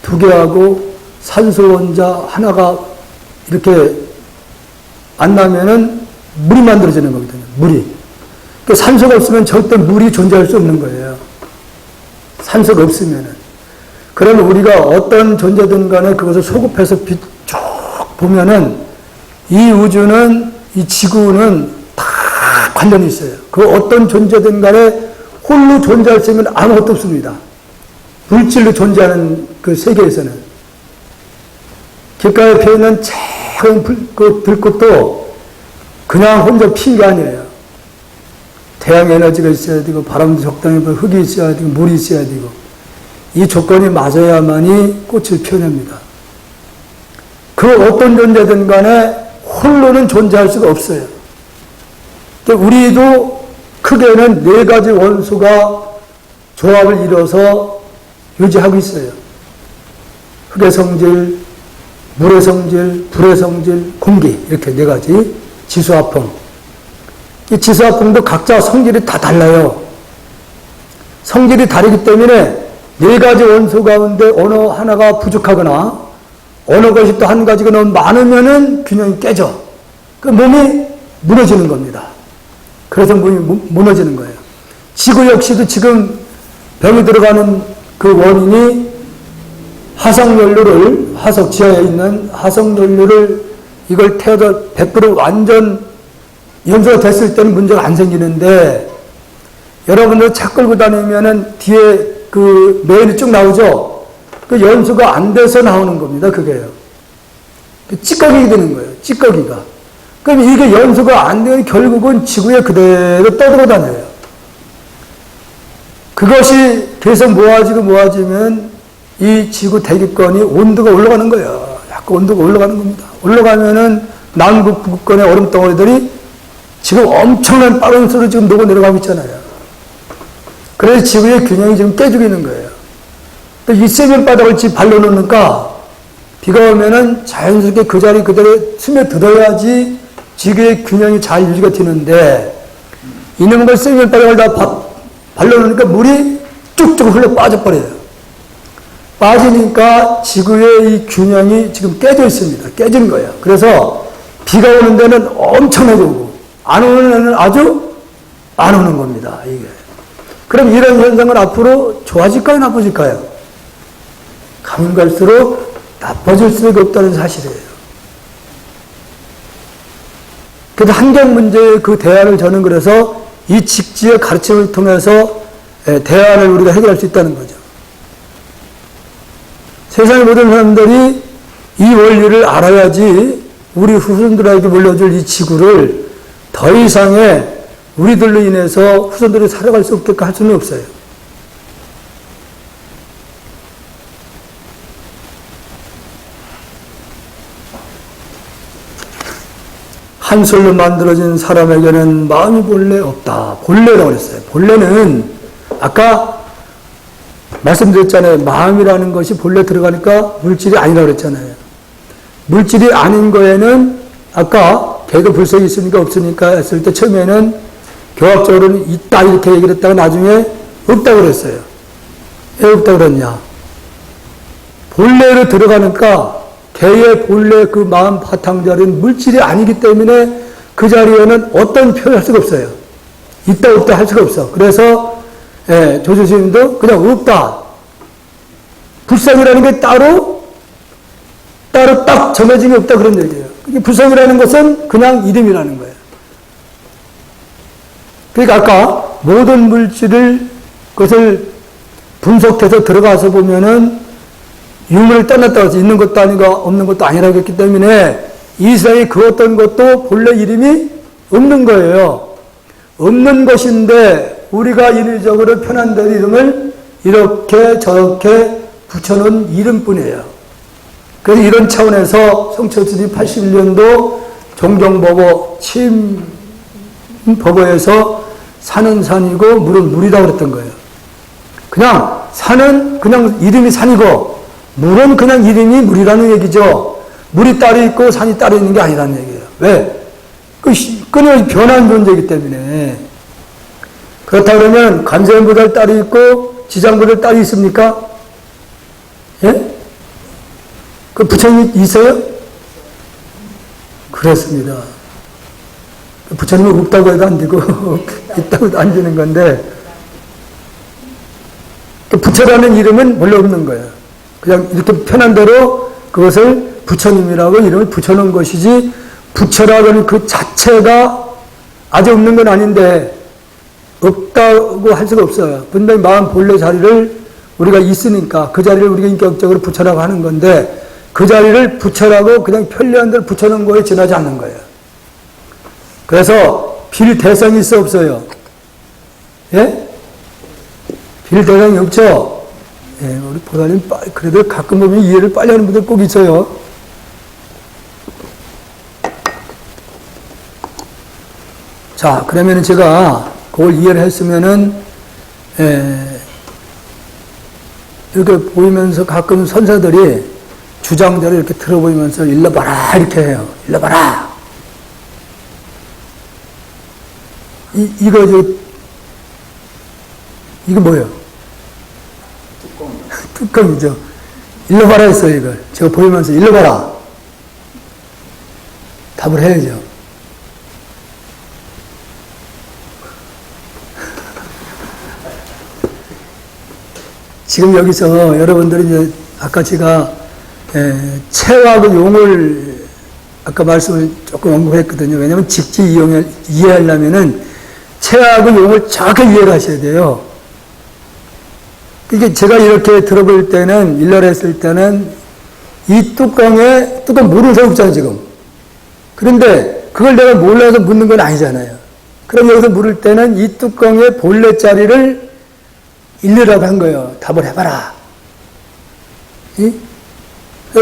두 개하고 산소 원자 하나가 이렇게 안 나면은 물이 만들어지는 거거든요. 물이. 그러니까 산소가 없으면 절대 물이 존재할 수 없는 거예요. 산소가 없으면은. 그러면 우리가 어떤 존재든 간에 그것을 소급해서 쭉 보면은 이 우주는, 이 지구는 다 관련이 있어요. 그 어떤 존재든 간에 홀로 존재할 수 있는 아무것도 없습니다. 물질로 존재하는 그 세계에서는. 길가에 피어있는 작은 불꽃도 그냥 혼자 피는 게 아니에요. 태양 에너지가 있어야 되고, 바람도 적당히 불고, 흙이 있어야 되고, 물이 있어야 되고, 이 조건이 맞아야만이 꽃을 피워냅니다. 그 어떤 존재든 간에 홀로는 존재할 수가 없어요. 우리도 크게는 4가지 원소가 조합을 이뤄서 유지하고 있어요. 흙의 성질, 물의 성질, 불의 성질, 공기, 이렇게 4가지. 지수화풍. 이 지수화풍도 각자 성질이 다 달라요. 성질이 다르기 때문에 4가지 원소 가운데 어느 하나가 부족하거나 어느 것이 또 한 가지가 너무 많으면은 균형이 깨져. 그 몸이 무너지는 겁니다. 그래서 몸이 무너지는 거예요. 지구 역시도 지금 병이 들어가는 그 원인이 화석 지하에 있는 화석연료를 이걸 태워서 100% 완전 염소가 됐을 때는 문제가 안 생기는데, 여러분들 차 끌고 다니면은 뒤에 그 메인이 쭉 나오죠? 그 염소가 안 돼서 나오는 겁니다, 그게요. 찌꺼기가 되는 거예요, 찌꺼기가. 그럼 이게 염소가 안 되면 결국은 지구에 그대로 떠돌아다녀요. 그것이 계속 모아지면 이 지구 대기권이 온도가 올라가는 거예요. 약간 온도가 올라가는 겁니다. 올라가면은 남극, 북극권의 얼음덩어리들이 지금 엄청난 빠른 속도로 지금 녹아 내려가고 있잖아요. 그래서 지구의 균형이 지금 깨지고 있는 거예요. 이 세면 바닥을 발라놓으니까 비가 오면은 자연스럽게 그 자리 그대로 스며들어야지 지구의 균형이 잘 유지가 되는데, 이놈 걸 세면 바닥을 다 발라놓으니까 물이 쭉쭉 흘러 빠져버려요. 빠지니까 지구의 이 균형이 지금 깨져 있습니다. 깨지는 거예요. 그래서 비가 오는 데는 엄청나게 오고, 안 오는 데는 아주 안 오는 겁니다, 이게. 그럼 이런 현상은 앞으로 좋아질까요, 나빠질까요? 가면 갈수록 나빠질 수밖에 없다는 사실이에요. 그래서 환경 문제의 그 대안을 저는 그래서 이 직지의 가르침을 통해서 대안을 우리가 해결할 수 있다는 거죠. 세상의 모든 사람들이 이 원리를 알아야지 우리 후손들에게 물려줄 이 지구를 더 이상의 우리들로 인해서 후손들이 살아갈 수 없게끔 할 수는 없어요. 한 솔로 만들어진 사람에게는 마음이 본래 없다. 본래라고 그랬어요. 본래는 아까 말씀드렸잖아요. 마음이라는 것이 본래 들어가니까 물질이 아니라고 그랬잖아요. 물질이 아닌 거에는 아까 개가 불성이 있으니까 없으니까 했을 때 처음에는 교학적으로는 있다 이렇게 얘기를 했다가 나중에 없다고 그랬어요. 왜 없다고 그랬냐? 본래로 들어가니까 개의 본래 그 마음 바탕 자리는 물질이 아니기 때문에 그 자리에는 어떤 표현을 할 수가 없어요. 있다 없다 할 수가 없어. 그래서 조조스님도 그냥 없다. 불성이라는 게 따로 딱 정해진 게 없다 그런 얘기예요. 불성이라는 것은 그냥 이름이라는 거예요. 그러니까 아까 모든 물질을 그것을 분석해서 들어가서 보면은 유물을 떠났다고 해서 있는 것도 아니고 없는 것도 아니라고 했기 때문에 이 세상에 그 어떤 것도 본래 이름이 없는 거예요. 없는 것인데 우리가 인위적으로 편한 대로 이름을 이렇게 저렇게 붙여놓은 이름뿐이에요. 그래서 이런 차원에서 성철스님 81년도 종경법어 침법어에서 산은 산이고 물은 물이라고 그랬던 거예요. 그냥 산은 그냥 이름이 산이고 물은 그냥 이름이 물이라는 얘기죠. 물이 따로 있고 산이 따로 있는 게 아니라는 얘기예요. 왜? 끊임없이 변한 존재이기 때문에. 그렇다 그러면 관세음보살 따로 있고 지장보살 따로 있습니까? 예? 그 부처님이 있어요? 그렇습니다. 부처님은 없다고 해도 안 되고 있다고 해도 안 되는 건데 부처라는 이름은 원래 없는 거예요. 그냥 이렇게 편한 대로 그것을 부처님이라고 이름을 붙여놓은 것이지 부처라고 하는 그 자체가 아직 없는 건 아닌데 없다고 할 수가 없어요. 분명히 마음 본래 자리를 우리가 있으니까 그 자리를 우리가 인격적으로 부처라고 하는 건데 그 자리를 부처라고 그냥 편리한 대로 붙여놓은 거에 지나지 않는 거예요. 그래서 빌 대상이 있어 없어요? 예? 빌 대상이 없죠? 예, 우리 보살님 그래도 가끔 보면 이해를 빨리 하는 분들 꼭 있어요. 자, 그러면 제가 그걸 이해를 했으면은, 이렇게 보이면서 가끔 선사들이 주장자를 이렇게 들어보이면서 일러 봐라, 이렇게 해요. 일러 봐라. 이거 뭐예요? 뚜껑이죠. 일러 봐라 했어요, 이걸. 제가 보이면서 일러 봐라. 답을 해야죠. 지금 여기서 여러분들이 이제 아까 제가 체하고 용을 아까 말씀을 조금 언급했거든요. 왜냐하면 직지 이해하려면은 체하고 용을 정확히 이해를 하셔야 돼요. 이게 제가 이렇게 들어볼 때는 일러를 했을 때는 이 뚜껑 모르는 사람 없잖아요 지금. 그런데 그걸 내가 몰라서 묻는 건 아니잖아요. 그럼 여기서 물을 때는 이 뚜껑의 본래 자리를 일러라고 한 거예요. 답을 해봐라.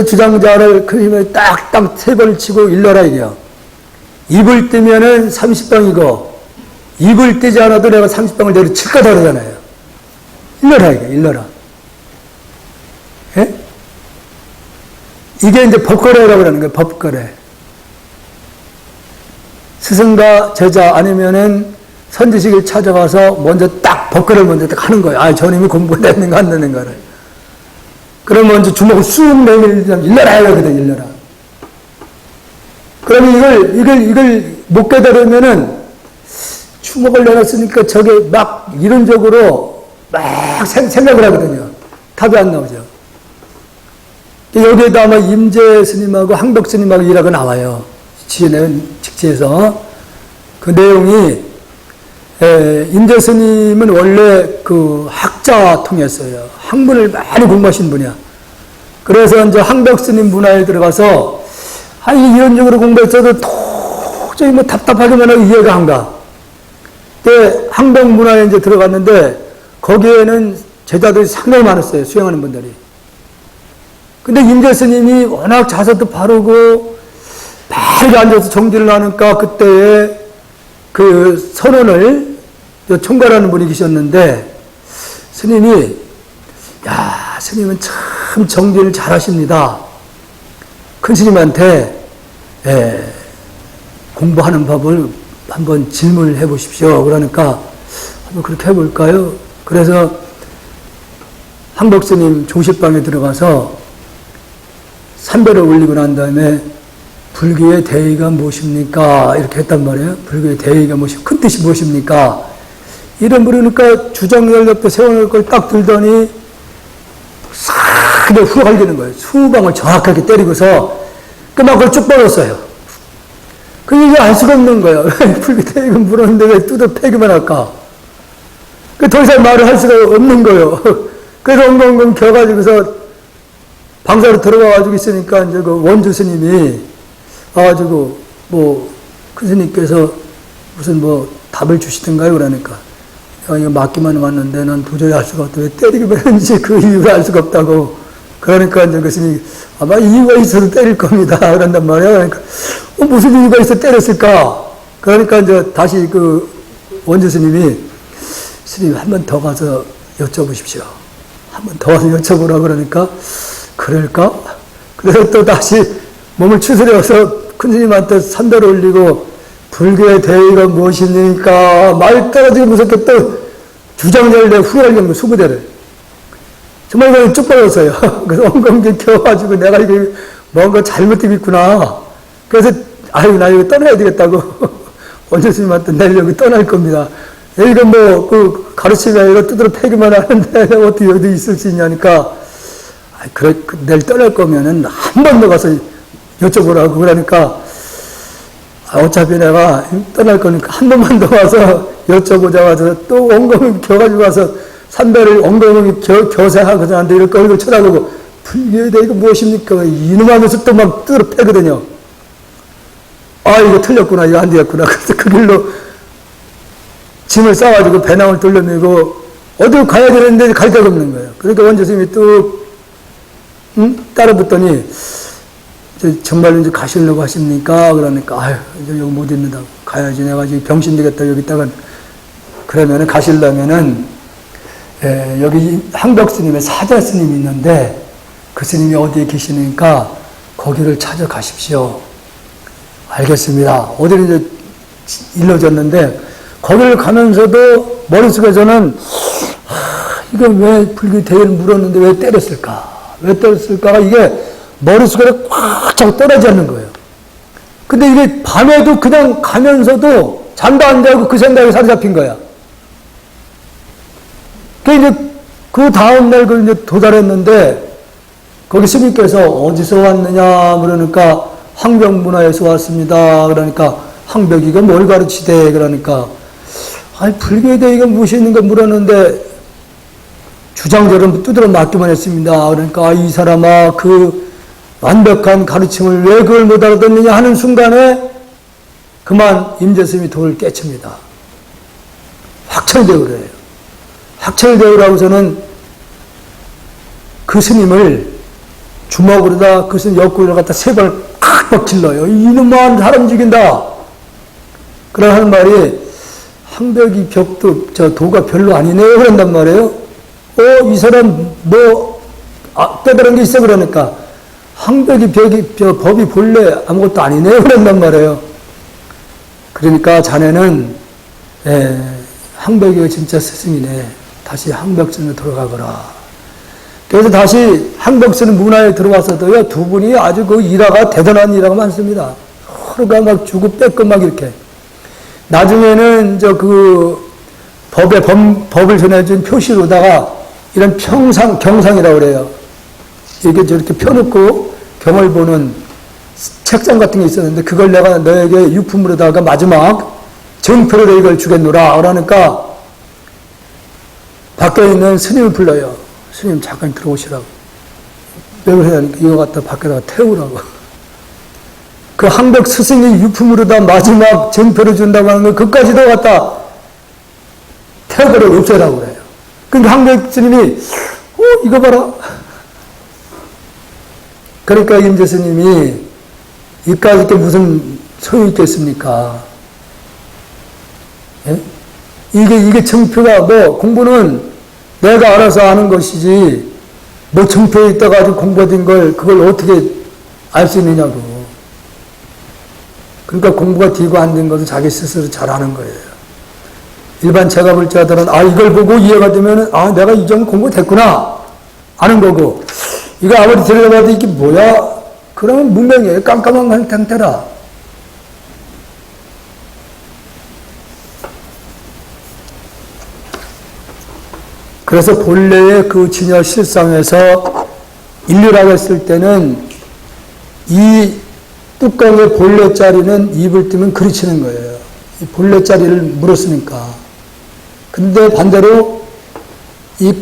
주장자를 큰 힘을 딱딱 3번을 치고 일러라 이게요. 입을 뜨면은 30방이고 입을 뜨지 않아도 내가 30방을 내려칠 거다 그러잖아요. 일러라 이게 일러라. 예? 이게 이제 법거래라고 그러는 거예요. 법거래. 스승과 제자 아니면은 선지식을 찾아가서 먼저 딱 법거래를 먼저 딱 하는 거예요. 아, 저님이 공부가 됐는가 안 되는가를. 그럼 먼저 주먹을 쑥 내밀면 일러라 이러거든, 일러라. 그러면 이걸 못 깨달으면은 주먹을 내놨으니까 저게 막 이론적으로 막 생각을 하거든요. 답이 안 나오죠. 여기에도 아마 임재 스님하고 항덕 스님하고 일하고 나와요. 직지에서. 그 내용이 임재 스님은 원래 그 학자 통했어요. 학문을 많이 공부하신 분이야. 그래서 이제 항덕 스님 문화에 들어가서 이런적으로 공부했어도 도저히 뭐 답답하기만 하고 이해가 안 가. 근데 항덕 문화에 이제 들어갔는데 거기에는 제자들이 상당히 많았어요. 수행하는 분들이. 근데 임재 스님이 워낙 자세도 바르고 바르게 앉아서 정진을 하니까 그때에 그 선언을 총괄하는 분이 계셨는데 스님이 스님은 참 정진을 잘 하십니다. 큰 스님한테 공부하는 법을 한번 질문을 해 보십시오. 그러니까 한번 그렇게 해볼까요? 그래서 항복스님 조실방에 들어가서 삼배를 올리고 난 다음에 불교의 대의가 무엇입니까? 이렇게 했단 말이에요. 불교의 대의가 무엇입니까? 큰 뜻이 무엇입니까? 이런 물으니까 주장열 옆에 세워놓을 걸 딱 들더니 싹 그냥 후갈리는 거예요. 수방을 정확하게 때리고서 그만 그걸 쭉 뻗었어요. 그게 알 수가 없는 거예요. 불교 대의가 물었는데 왜 뜯어 패기만 할까? 더 이상 말을 할 수가 없는 거예요. 그래서 엉엉엉 겨가지고서 방사로 들어가가지고 있으니까 이제 그 원주 스님이 와가지고 큰 스님께서 무슨 답을 주시던가요? 그러니까 이거 맞기만 왔는데 난 도저히 알 수가 없다. 왜 때리기만 했는지 그 이유를 알 수가 없다고. 그러니까 이제 그 스님이 아마 이유가 있어서 때릴 겁니다. 그런단 말이에요. 그러니까 무슨 이유가 있어 때렸을까? 그러니까 이제 다시 그 원주 스님이 스님 한 번 더 가서 여쭤보십시오. 한 번 더 가서 여쭤보라 그러니까 그럴까? 그래서 또 다시 몸을 추스려서 큰 스님한테 산배를 올리고 불교의 대의가 무엇입니까? 말 떨어지기 무섭게 또 주장열대 후열령 수부대를 정말 그냥 쭉 뻗었어요. 그래서 엉엉 겨가지고 내가 이게 뭔가 잘못되고 있구나. 그래서 아유 나 이거 떠나야 되겠다고 원주 스님한테 내일 여기 떠날 겁니다. 이거 그 가르치면 이거 뜯어 패기만 하는데 어떻게 여기 있을 수 있냐니까 그래 내일 떠날 거면은 한 번 더 가서 여쭤보라고 그러니까 어차피 내가 떠날 거니까 한 번만 더 와서 여쭤보자마자 또 엉덩이 겨가지고 와서 삼배를 엉덩이 겨세하고 저한테 이렇게 얼굴 쳐다보고 불교에 대해 이거 무엇입니까? 이놈 하면서 또 막 뜯어 패거든요. 아 이거 틀렸구나 이거 안 되겠구나. 그래서 그 길로 짐을 싸가지고 배낭을 돌려매고 어디 가야 되는데 갈 데가 없는 거예요. 그러니까 원주 스님이 또 따라 붙더니 정말로 이제 가시려고 하십니까? 그러니까 아유 이제 여기 못 있는다. 가야지 내가 지금 병신 되겠다 여기 있다가 그러면은 가시려면은 여기 항벽 스님의 사자 스님이 있는데 그 스님이 어디에 계시니까 거기를 찾아가십시오. 알겠습니다. 어디를 이제 일러줬는데 거기를 가면서도 머릿속에서는 이거 왜 불교 대의를 물었는데 왜 때렸을까? 왜 때렸을까가 이게 머릿속에 꽉 차고 떨어지지 않는 거예요. 근데 이게 밤에도 그냥 가면서도 잠도 안 자고 그 생각에 사로잡힌 거야. 그 다음날 그 이제 도달했는데 거기 스님께서 어디서 왔느냐 그러니까 항벽문화에서 왔습니다. 그러니까 항벽이가 뭘 가르치대? 그러니까 아니 불교에 대해 이거 무엇이 있는가 물었는데 주장절은 두드러 맞기만 했습니다. 그러니까 이 사람아 그 완벽한 가르침을 왜 그걸 못 알아듣느냐 하는 순간에 그만 임재스님이 돌을 깨칩니다. 확철대오래요. 확철대오라고서는 그 스님을 주먹으로다 그 스님 옆구리를 갖다 세 번을 칵 질러요. 이놈아 사람 죽인다. 그러나 하는 말이 항벽이 벽도 도가 별로 아니네요. 그런단 말이에요. 이 사람 빼다른 게 있어 그러니까 항벽이 법이 본래 아무것도 아니네요. 그런단 말이에요. 그러니까 자네는 항벽이가 진짜 스승이네. 다시 항벽전으로 돌아가거라. 그래서 다시 항벽스는 문화에 들어와서도요, 두 분이 아주 그 일화가, 대단한 일화가 많습니다. 서로가 막 주고 뺏고 막 이렇게. 나중에는 법을 전해준 표시로다가 이런 경상이라고 그래요. 이렇게 저렇게 펴놓고 경을 보는 책장 같은 게 있었는데 그걸 내가 너에게 유품으로다가 마지막 정표로 이걸 주겠노라. 그러니까 밖에 있는 스님을 불러요. 스님 잠깐 들어오시라고. 왜 그러냐니까 이거 갖다 밖에다가 태우라고. 그 항벽 스승이 유품으로다 마지막 정표를 준다고 하는 걸 그까지도 갖다 태워버려 없애라고 그래요. 그러니까 항벽 스님이 이거 봐라. 그러니까 임재 스님이 이까짓 게 무슨 소용이 있겠습니까? 예? 이게 정표가 공부는 내가 알아서 아는 것이지 정표에 있다가 아주 공부된 걸 그걸 어떻게 알 수 있느냐고. 그러니까 공부가 되고 안 된 것은 자기 스스로 잘하는 거예요. 일반 제가볼자들은 이걸 보고 이해가 되면 내가 이 정도 공부됐구나 아는 거고, 이거 아무리 들여다봐도 이게 뭐야? 그러면 문명이에요. 깜깜한 상태라. 그래서 본래의 그 진여 실상에서 인류라고 했을 때는 이 뚜껑의 본래 자리는 입을 뜨면 그르치는 거예요. 이 본래 자리를 물었으니까. 근데 반대로 이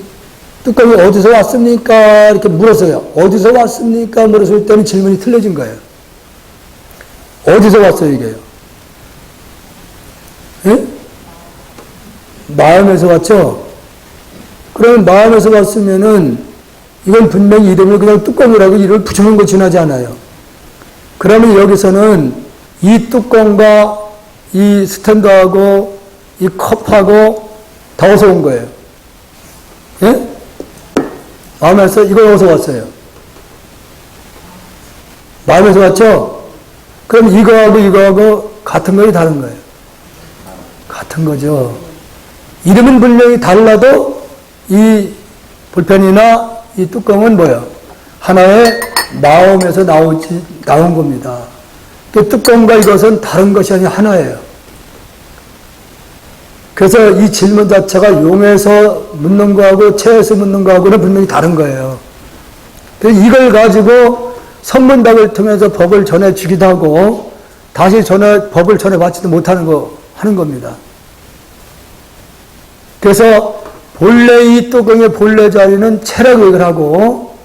뚜껑이 어디서 왔습니까? 이렇게 물었어요. 어디서 왔습니까? 물었을 때는 질문이 틀려진 거예요. 어디서 왔어요, 이게요? 예? 마음에서 왔죠? 그러면 마음에서 왔으면은 이건 분명히 이름을 그냥 뚜껑이라고 이름을 붙여놓은 거 지나지 않아요. 그러면 여기서는 이 뚜껑과 이 스탠드하고 이 컵하고 다 어디서 온 거예요? 예? 마음에서 이거 어디서 왔어요? 마음에서 왔죠? 그럼 이거하고 같은 거예요, 다른 거예요? 같은 거죠. 이름은 분명히 달라도 이 볼펜이나 이 뚜껑은 뭐예요? 하나의 마음에서 나온 겁니다. 그 뚜껑과 이것은 다른 것이 아니라 하나예요. 그래서 이 질문 자체가 용에서 묻는 거하고 체에서 묻는 거하고는 분명히 다른 거예요. 그래서 이걸 가지고 선문답을 통해서 법을 전해주기도 하고 다시 법을 전해받지도 못하는 거 하는 겁니다. 그래서 본래 이 뚜껑의 본래 자리는 체라고 얘기를 하고,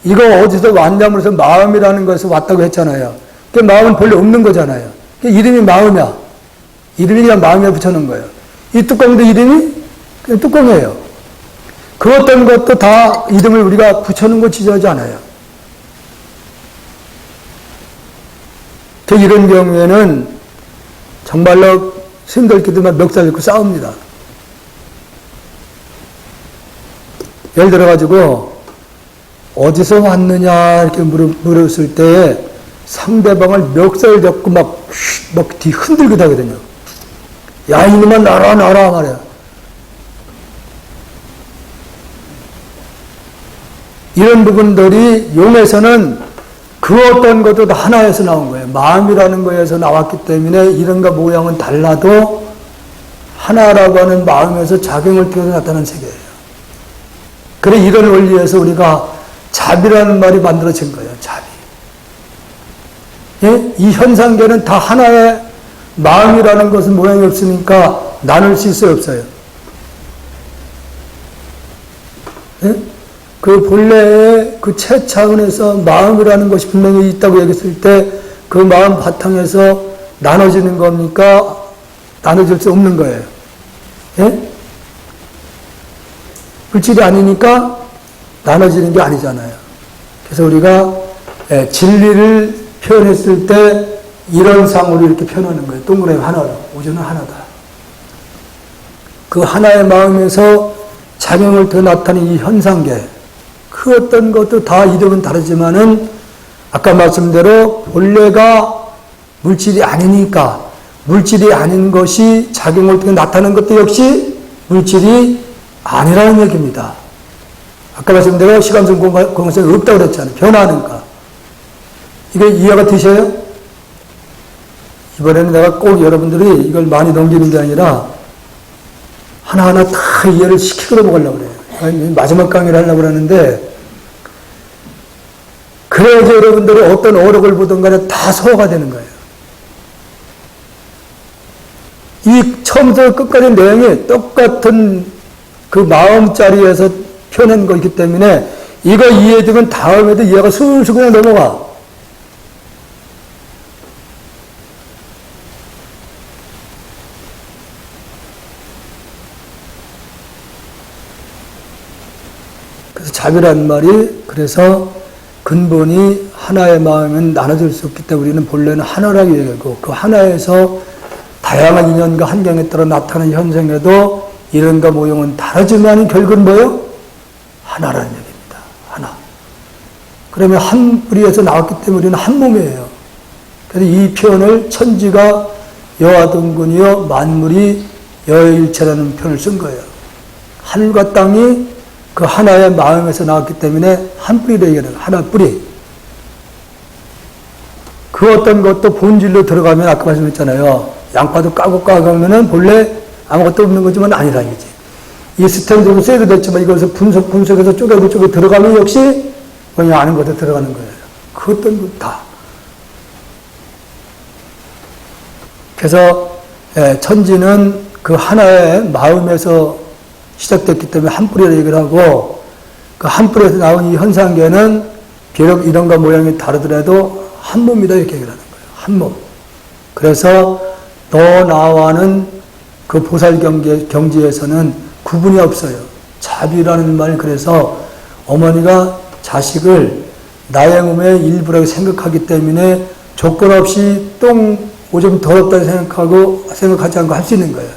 이거 어디서 왔냐면 해서 마음이라는 것에서 왔다고 했잖아요. 그 마음은 본래 없는 거잖아요. 그 이름이 마음이야. 이름이 그냥 마음에 붙여놓은 거예요. 이 뚜껑도 이름이 그냥 뚜껑이에요. 그 어떤 것도 다 이름을 우리가 붙여놓은 거 지저하지 않아요. 그 이런 경우에는 정말로 스님들끼리만 멱살 잡고 싸웁니다. 예를 들어가지고, 어디서 왔느냐, 이렇게 물었을 때 상대방을 멱살 잡고 막 뒤 흔들기도 하거든요. 야, 이놈아, 나라, 말이야. 이런 부분들이 용에서는 그 어떤 것도 다 하나에서 나온 거예요. 마음이라는 거에서 나왔기 때문에 이름과 모양은 달라도 하나라고 하는 마음에서 작용을 피워서 나타나는 세계예요. 그래, 이런 원리에서 우리가 잡이라는 말이 만들어진 거예요. 잡이. 예? 이 현상계는 다 하나의 마음이라는 것은 모양이 없으니까 나눌 수 있어요, 없어요? 예? 그 본래의 그 체 차원에서 마음이라는 것이 분명히 있다고 얘기했을 때 그 마음 바탕에서 나눠지는 겁니까? 나눠질 수 없는 거예요. 예? 물질이 아니니까 나눠지는 게 아니잖아요. 그래서 우리가 진리를 표현했을 때 이런 상으로 이렇게 표현하는 거예요. 동그라미 하나로. 우주는 하나다. 그 하나의 마음에서 작용을 더 나타내는 이 현상계. 그 어떤 것도 다 이름은 다르지만은 아까 말씀대로 본래가 물질이 아니니까 물질이 아닌 것이 작용을 통해 나타나는 것도 역시 물질이 아니라는 얘기입니다. 아까 말씀대로 시간성 공간성이 없다고 그랬잖아요. 변화하니까. 이게 이해가 되셔요? 이번에는 내가 꼭 여러분들이 이걸 많이 넘기는 게 아니라 하나하나 다 이해를 시키고 넘어가려고 그래요. 마지막 강의를 하려고 그러는데, 그래야지 여러분들이 어떤 어록을 보든 간에 다 소화가 되는 거예요. 이 처음부터 끝까지 내용이 똑같은 그 마음자리에서 표현한 거기 때문에 이거 이해되면 다음에도 이해가 술술 그냥 넘어가. 그래서 잡이라는 말이 그래서 근본이 하나의 마음은 나눠질 수 없기 때문에 우리는 본래는 하나라고 얘기하고 그 하나에서 다양한 인연과 환경에 따라 나타나는 현상에도 이름과 모형은 다르지만 결국은 뭐예요? 하나라는 얘기입니다. 하나. 그러면 한 뿌리에서 나왔기 때문에 우리는 한 몸이에요. 그래서 이 표현을 천지가 여하동근이요 만물이 여일체라는 표현을 쓴 거예요. 하늘과 땅이 그 하나의 마음에서 나왔기 때문에 한 뿌리로 얘기하는 하나 뿌리. 그 어떤 것도 본질로 들어가면 아까 말씀했잖아요. 양파도 까고 하면은 본래 아무것도 없는 거지만 아니라 이지. 이 스텐 좀 쇠도 됐지만 이것을 분석해서 쪼개고 들어가면 역시 그냥 아는 것도 들어가는 거예요. 그 어떤 것 다. 그래서 천지는 그 하나의 마음에서 시작됐기 때문에 한 뿌리로 얘기를 하고 그 한 뿌리에서 나온 이 현상계는 비록 이런과 모양이 다르더라도 한 몸이다 이렇게 얘기를 하는 거예요. 한 몸. 그래서 너 나와는 그 보살 경지에서는 구분이 없어요. 자비라는 말 그래서 어머니가 자식을 나의 몸의 일부라고 생각하기 때문에 조건 없이 오줌 더럽다고 생각하지 않고 할 수 있는 거예요.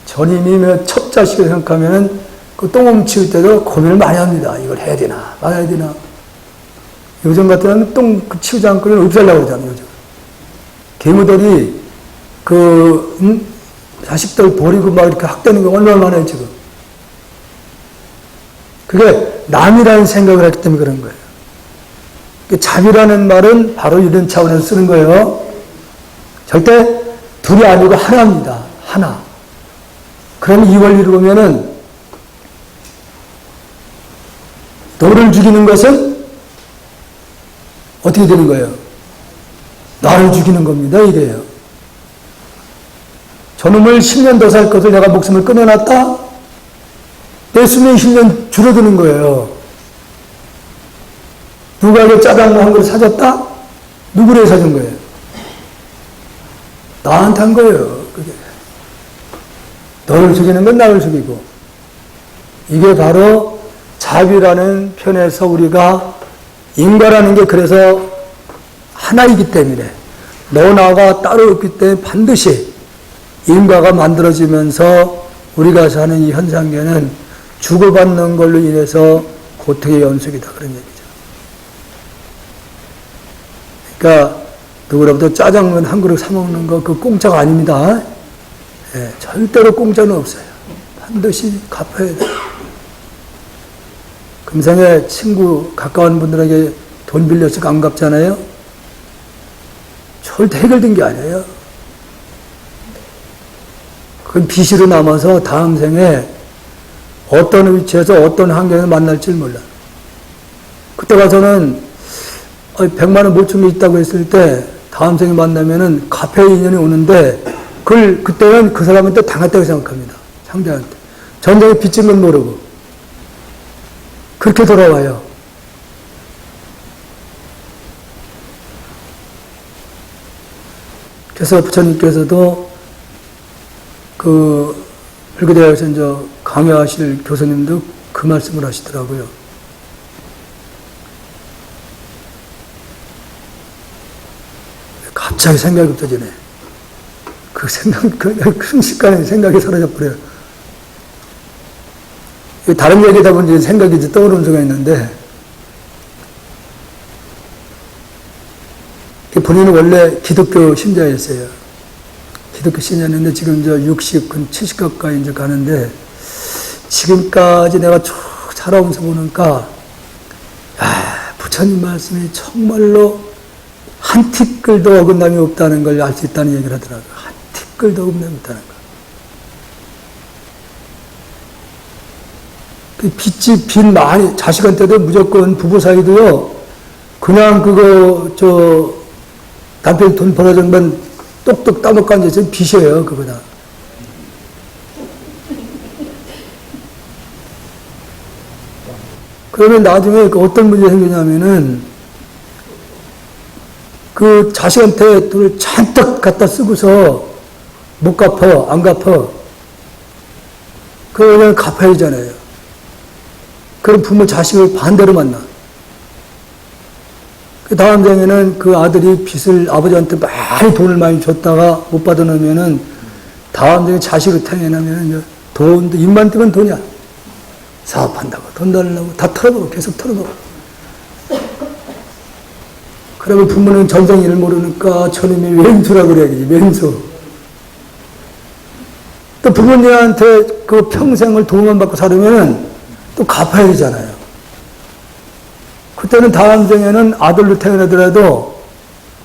전임이 첫 자식을 생각하면은 그 똥 치울 때도 고민을 많이 합니다. 이걸 해야 되나, 말아야 되나. 요즘 같은 똥 치우지 않고는 없애려고 그러잖아요, 요즘. 계무들이 자식들 버리고 막 이렇게 학대는 거 얼마나 많아요, 지금. 그게 남이라는 생각을 했기 때문에 그런 거예요. 자비라는 말은 바로 이런 차원에서 쓰는 거예요. 절대 둘이 아니고 하나입니다. 하나. 그럼 이 원리를 보면은 너를 죽이는 것은 어떻게 되는 거예요? 나를 죽이는 겁니다. 이래요. 저놈을 10년 더 살 것을 내가 목숨을 끊어놨다? 내 수명이 10년 줄어드는 거예요. 누가 그 짜장 한 그릇 사줬다? 누구를 사준 거예요? 나한테 한 거예요. 그게. 너를 죽이는 건 나를 죽이고. 이게 바로 자비라는 편에서 우리가 인과라는 게 그래서 하나이기 때문에 너 나가 따로 없기 때문에 반드시 인과가 만들어지면서 우리가 사는 이 현상계는 주고받는 걸로 인해서 고통의 연속이다. 그런 얘기죠. 그러니까 누구로부터 짜장면 한 그릇 사먹는 거 그 공짜가 아닙니다. 절대로 공짜는 없어요. 반드시 갚아야 돼요. 금생에 친구 가까운 분들에게 돈 빌려서 안 갚잖아요. 절대 해결된 게 아니에요. 그건 빚으로 남아서 다음 생에 어떤 위치에서 어떤 환경에서 만날지 몰라. 그때 가서는 100만 원 못 준 게 있다고 했을 때 다음 생에 만나면은 갚을 인연이 오는데 그때는 그 사람한테 당했다고 생각합니다. 상대한테. 전쟁에 빚진 건 모르고. 그렇게 돌아와요. 그래서 부처님께서도 불교대학에서 이제 강의하실 교수님도 그 말씀을 하시더라고요. 갑자기 생각이 없어지네. 순식간에 생각이 사라져버려요. 다른 얘기다 보니 생각이 이제 떠오르는 수가 있는데, 본인은 원래 기독교 신자였어요. 기독교 신자였는데 지금 이제 60, 70 가까이 이제 가는데, 지금까지 내가 쭉 살아오면서 보니까, 부처님 말씀이 정말로 한 티끌도 어긋남이 없다는 걸 알 수 있다는 얘기를 하더라고요. 한 티끌도 어긋남이 없다는 거. 빚 많이, 자식한테도 무조건 부부 사이도요, 그냥 남편이 돈 벌어주면 똑똑 따먹고 앉아서 빚이에요, 그거다. 그러면 나중에 어떤 문제가 생기냐면은, 그 자식한테 돈을 잔뜩 갖다 쓰고서 못 갚아, 안 갚아. 그러면 갚아야 되잖아요. 그럼 부모 자식을 반대로 만나. 그 다음 생에는 그 아들이 빚을 아버지한테 돈을 많이 줬다가 못 받아놓으면은 다음 생에 자식을 태어나면은 돈도 입만 뜨면 돈이야. 사업한다고 돈 달라고 다 털어보고 계속 털어보고. 그러면 부모는 전생 일을 모르니까 저놈이 왼수라 그래야지, 왼수. 또 부모님한테 그 평생을 도움만 받고 살으면 또 갚아야 되잖아요. 그때는 다음 생에는 아들로 태어나더라도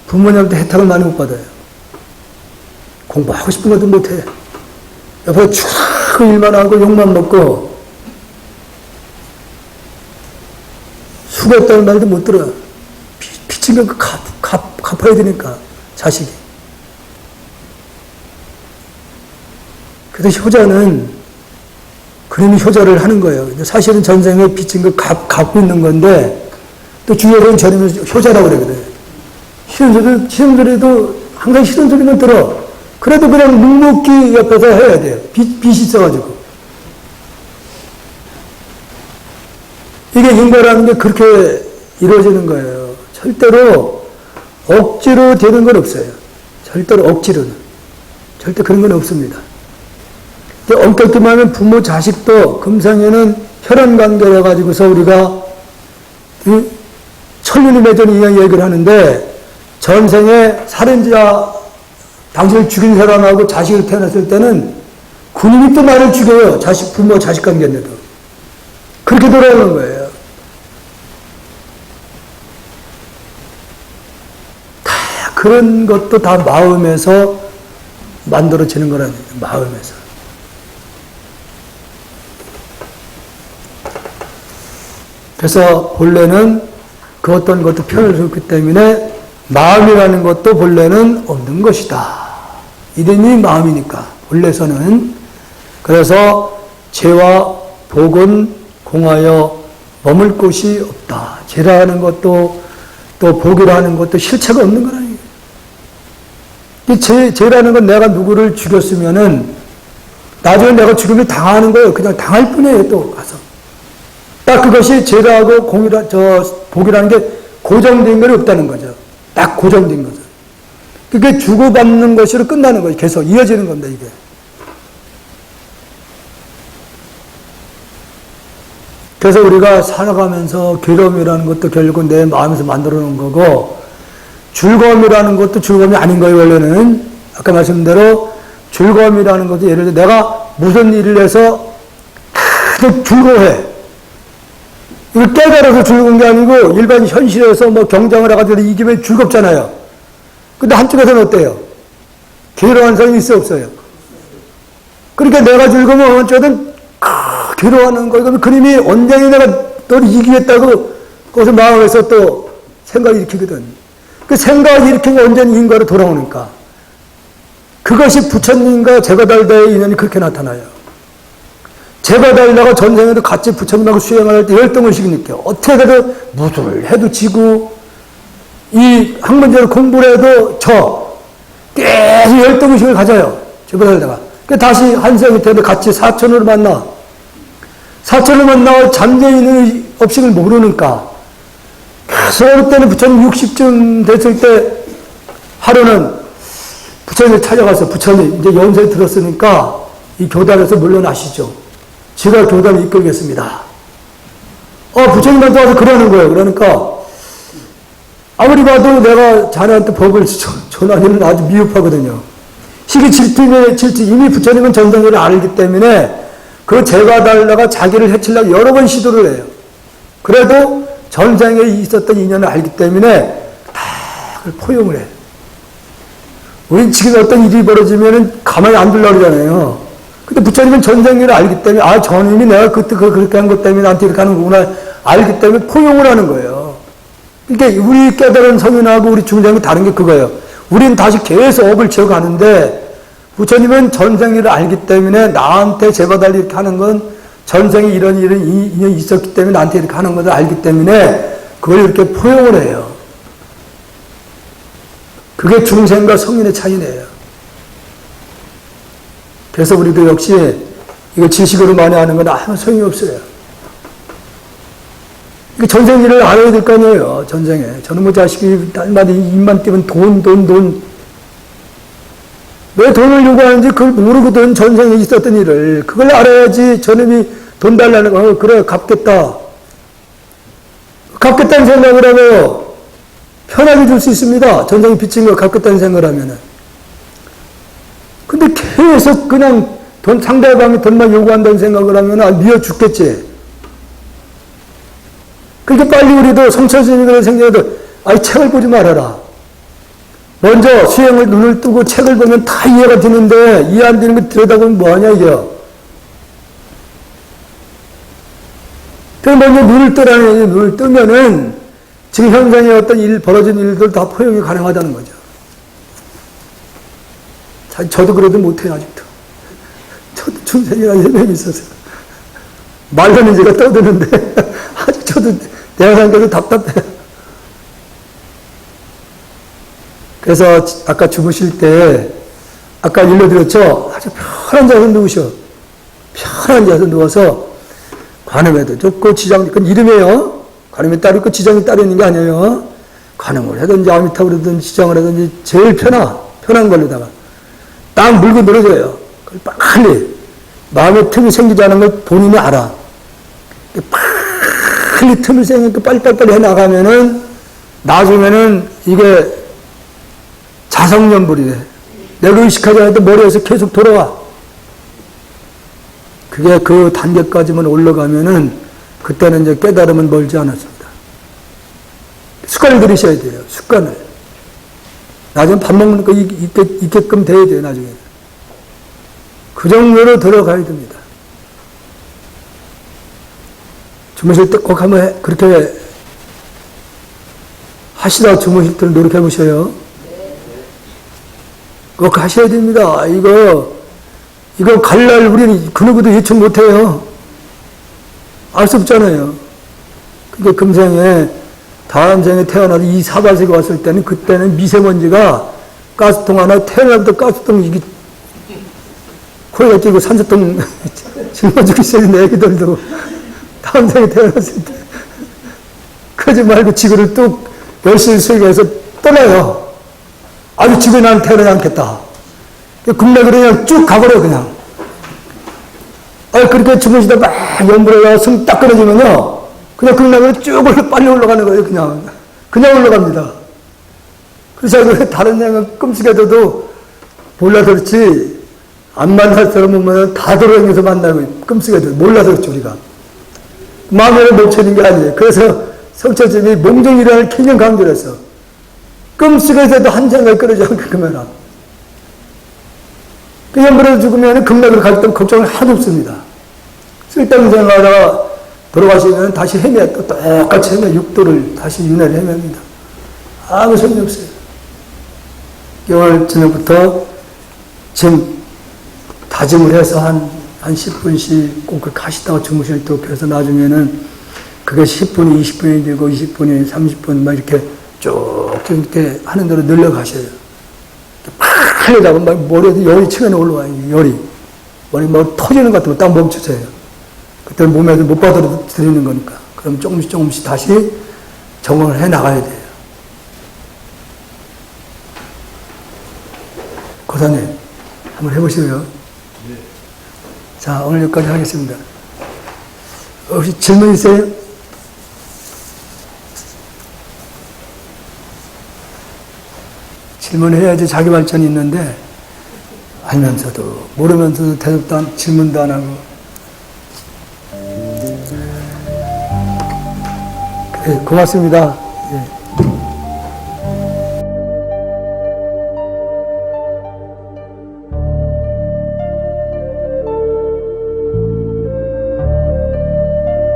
부모님한테 혜택을 많이 못 받아요. 공부하고 싶은 것도 못해. 옆에 쭉 일만 하고 욕만 먹고 수고했다는 말도 못 들어. 빚진 거 갚아야 되니까, 자식이. 그래서 효자는 그림이 효자를 하는 거예요. 근데 사실은 전생에 빚진 거 갚고 있는 건데, 또 주역은 저놈이 효자라고 그러거든요. 싫은 소리도 항상 싫은 소리만 들어. 그래도 그냥 묵묵히 옆에서 해야 돼요. 빚이 있어가지고. 이게 인과라는 게 그렇게 이루어지는 거예요. 절대로 억지로 되는 건 없어요. 절대로 억지로는. 절대 그런 건 없습니다. 엄격히 말하면 부모 자식도 금상에는 혈연 관계라 가지고서 우리가 천륜이 맺은 이양 얘기를 하는데, 전생에 살인자, 당신을 죽인 사람하고 자식을 태어났을 때는 군인이 또 나를 죽여요. 부모 자식 관계인데도. 그렇게 돌아오는 거예요. 다 그런 것도 다 마음에서 만들어지는 거라는 거예요. 마음에서. 그래서 본래는 그 어떤 것도 표현을 줬기 때문에 마음이라는 것도 본래는 없는 것이다. 이름이 마음이니까, 본래서는. 그래서 죄와 복은 공하여 머물 곳이 없다. 죄라는 것도 또 복이라는 것도 실체가 없는 거라는 거예요. 죄라는 건 내가 누구를 죽였으면은 나중에 내가 죽임을 당하는 거예요. 그냥 당할 뿐이에요, 또 가서. 딱 그것이 죄라고 복이라는 게 고정된 건 없다는 거죠. 딱 고정된 거죠. 그게 주고받는 것으로 끝나는 거예요. 계속 이어지는 겁니다, 이게. 그래서 우리가 살아가면서 괴로움이라는 것도 결국은 내 마음에서 만들어 놓은 거고, 즐거움이라는 것도 즐거움이 아닌 거예요, 원래는. 아까 말씀드린 대로 즐거움이라는 것도 예를 들어 내가 무슨 일을 해서 크게 즐거워해. 이걸 깨달아서 즐거운 게 아니고 일반 현실에서 뭐 경쟁을 해가지고 이기면 즐겁잖아요. 근데 한쪽에서는 어때요? 괴로워하는 사람이 있어, 없어요? 그러니까 내가 즐거우면 어쨌든 괴로워하는 거, 그러면 그림이 언젠가 내가 너를 이기겠다고 거기서 마음에서 또 생각을 일으키거든. 그 생각을 일으키면 언제는 인과로 돌아오니까. 그것이 부처님과 제가달다의 인연이 그렇게 나타나요. 제가달다가 전생에도 같이 부처님하고 수행을 할 때 열등을 시키니까 어떻게든 무술을 해도 지고 이 학문적으로 공부를 해도 계속 열등의식을 가져요. 제가달다가. 다시 한생이 되도 같이 사천으로 만나. 사천으로 만나고 잠재인의 업식을 모르니까 어느 때는 부처님 60쯤 됐을 때 하루는 부처님을 찾아가서 부처님 이제 연세 들었으니까 이 교단에서 물러나시죠. 제가 교단을 이끌겠습니다. 부처님한테 와서 그러는 거예요. 그러니까 아무리 봐도 내가 자네한테 법을 전하기는 아주 미흡하거든요. 시기 질투 이미 부처님은 전생을 알기 때문에 그 제가달라가 자기를 해치려고 여러 번 시도를 해요. 그래도 전생에 있었던 인연을 알기 때문에 다 그걸 포용을 해요. 우린 지금 어떤 일이 벌어지면은 가만히 안 두려고 그러잖아요. 근데 부처님은 전생일을 알기 때문에, 저놈이 내가 그때 그렇게 한 것 때문에 나한테 이렇게 하는구나, 알기 때문에 포용을 하는 거예요. 그러니까 우리 깨달은 성인하고 우리 중생이 다른 게 그거예요. 우린 다시 계속 업을 지어가는데, 부처님은 전생일을 알기 때문에 나한테 제가달리 이렇게 하는 건 전생에 이런 인연이 있었기 때문에 나한테 이렇게 하는 것을 알기 때문에 그걸 이렇게 포용을 해요. 그게 중생과 성인의 차이네요. 그래서 우리도 역시 이거 지식으로 많이 하는 건 아무 소용이 없어요. 전생 일을 알아야 될 거 아니에요, 전생에. 저는 뭐 자식이 딸마다 입만 띄면 돈. 왜 돈을 요구하는지 그걸 모르거든, 전생에 있었던 일을. 그걸 알아야지 저놈이 돈 달라는 거, 그래, 갚겠다. 갚겠다는 생각을 하고 편하게 줄 수 있습니다. 전생에 빚진 거 갚겠다는 생각을 하면은. 근데 계속 그냥 상대방이 돈만 요구한다는 생각을 하면 미워 죽겠지. 그러니까 빨리 우리도 성철스님들 생겨도 책을 보지 말아라. 먼저 수행을 눈을 뜨고 책을 보면 다 이해가 되는데 이해 안 되는 거 들여다보면 뭐하냐 이게. 그래서 먼저 눈을 뜨라는 얘기, 눈을 뜨면은 지금 현장에 어떤 벌어진 일들 다 포용이 가능하다는 거죠. 저도 그래도 못해요, 아직도. 저도 중생이라는 생각이 있어서. 말로는 제가 떠드는데, 아직 저도 내가 생각해도 답답해요. 그래서 아까 주무실 때, 아까 일러드렸죠? 아주 편한 자세로 누우셔. 편한 자세로 누워서, 관음해도 좋고, 그건 이름이에요. 관음이 따로 있고, 지정이 따로 있는 게 아니에요. 관음을 하든지, 아미타불 하든지, 지정을 하든지, 제일 편한 걸로다가. 딱 물고 늘어져요. 그걸 빨리. 마음에 틈이 생기지 않은 걸 본인이 알아. 빨리 틈이 생기니까 빨리빨리 해나가면은, 나중에는 이게 자성연불이 돼. 내가 의식하지 않아도 머리에서 계속 돌아와. 그게 그 단계까지만 올라가면은, 그때는 이제 깨달음은 멀지 않았습니다. 습관을 들이셔야 돼요. 습관을. 나중에 밥 먹는 거 있게끔 돼야 돼요, 나중에. 그 정도로 들어가야 됩니다. 주무실 때 꼭 한번 그렇게 하시다 주무실 때 노력해 보셔요. 꼭 하셔야 됩니다. 이거 갈날 우리는 그 누구도 예측 못 해요. 알 수 없잖아요. 근데 금생에, 다음 생에 태어나서 이 사바세가 왔을 때는, 그때는 미세먼지가 가스통 하나 태어나부터 가스통 이게 코에다 끼고 산소통 짊어지고 있어야 돼, 애기들도. 다음 생에 태어났을 때. 그러지 말고 지구를 뚝 열심히 수행해서 떠나요. 아주 지구에 나는 태어나지 않겠다. 국내로 그냥 쭉 가버려, 그냥. 그렇게 주무시다 막 연불에 숨 딱 끊어지면요. 그냥 극락으로 쭉 빨리 올라가는 거예요, 그냥. 그냥 올라갑니다. 그래서 다른 양은 끔찍해도 몰라서 그렇지, 안 만날 사람은 보면 다 돌아다니면서 만나고, 끔찍해도 몰라서 그렇지, 우리가. 마음에 멈춰있는 게 아니에요. 그래서 성철님이 몽정이라는 굉장히 강조를 했어. 끔찍해도 한 생각이 끊어지 않게끔 해라. 그 연불에서 죽으면 극락으로 갈 때 걱정을 하나도 없습니다. 쓸데없는 생각하다가 돌아가시면 다시 헤매, 또 똑같이 헤매, 육도를 다시 윤회를 헤맵니다. 아무 소용이 없어요. 6개월 전부터 지금 다짐을 해서 한 10분씩 꼭 가시다가 주무실 때, 그래서 나중에는 그게 10분이 20분이 되고 20분이 30분 막 이렇게 쭉 이렇게 하는 대로 늘려가셔요. 빨리 잡으면 막 머리에도 열이 치면에 올라와요, 열이. 머리 뭐 터지는 것 같으면 딱 멈추세요. 그때는 몸에도 못 받아들이는 거니까. 그럼 조금씩 다시 적응을 해 나가야 돼요. 고사님, 한번 해보시고요. 네. 자, 오늘 여기까지 하겠습니다. 혹시 질문 있어요? 질문해야지 자기 발전이 있는데, 알면서도, 모르면서도 대답도 안, 질문도 안 하고. 그래, 고맙습니다.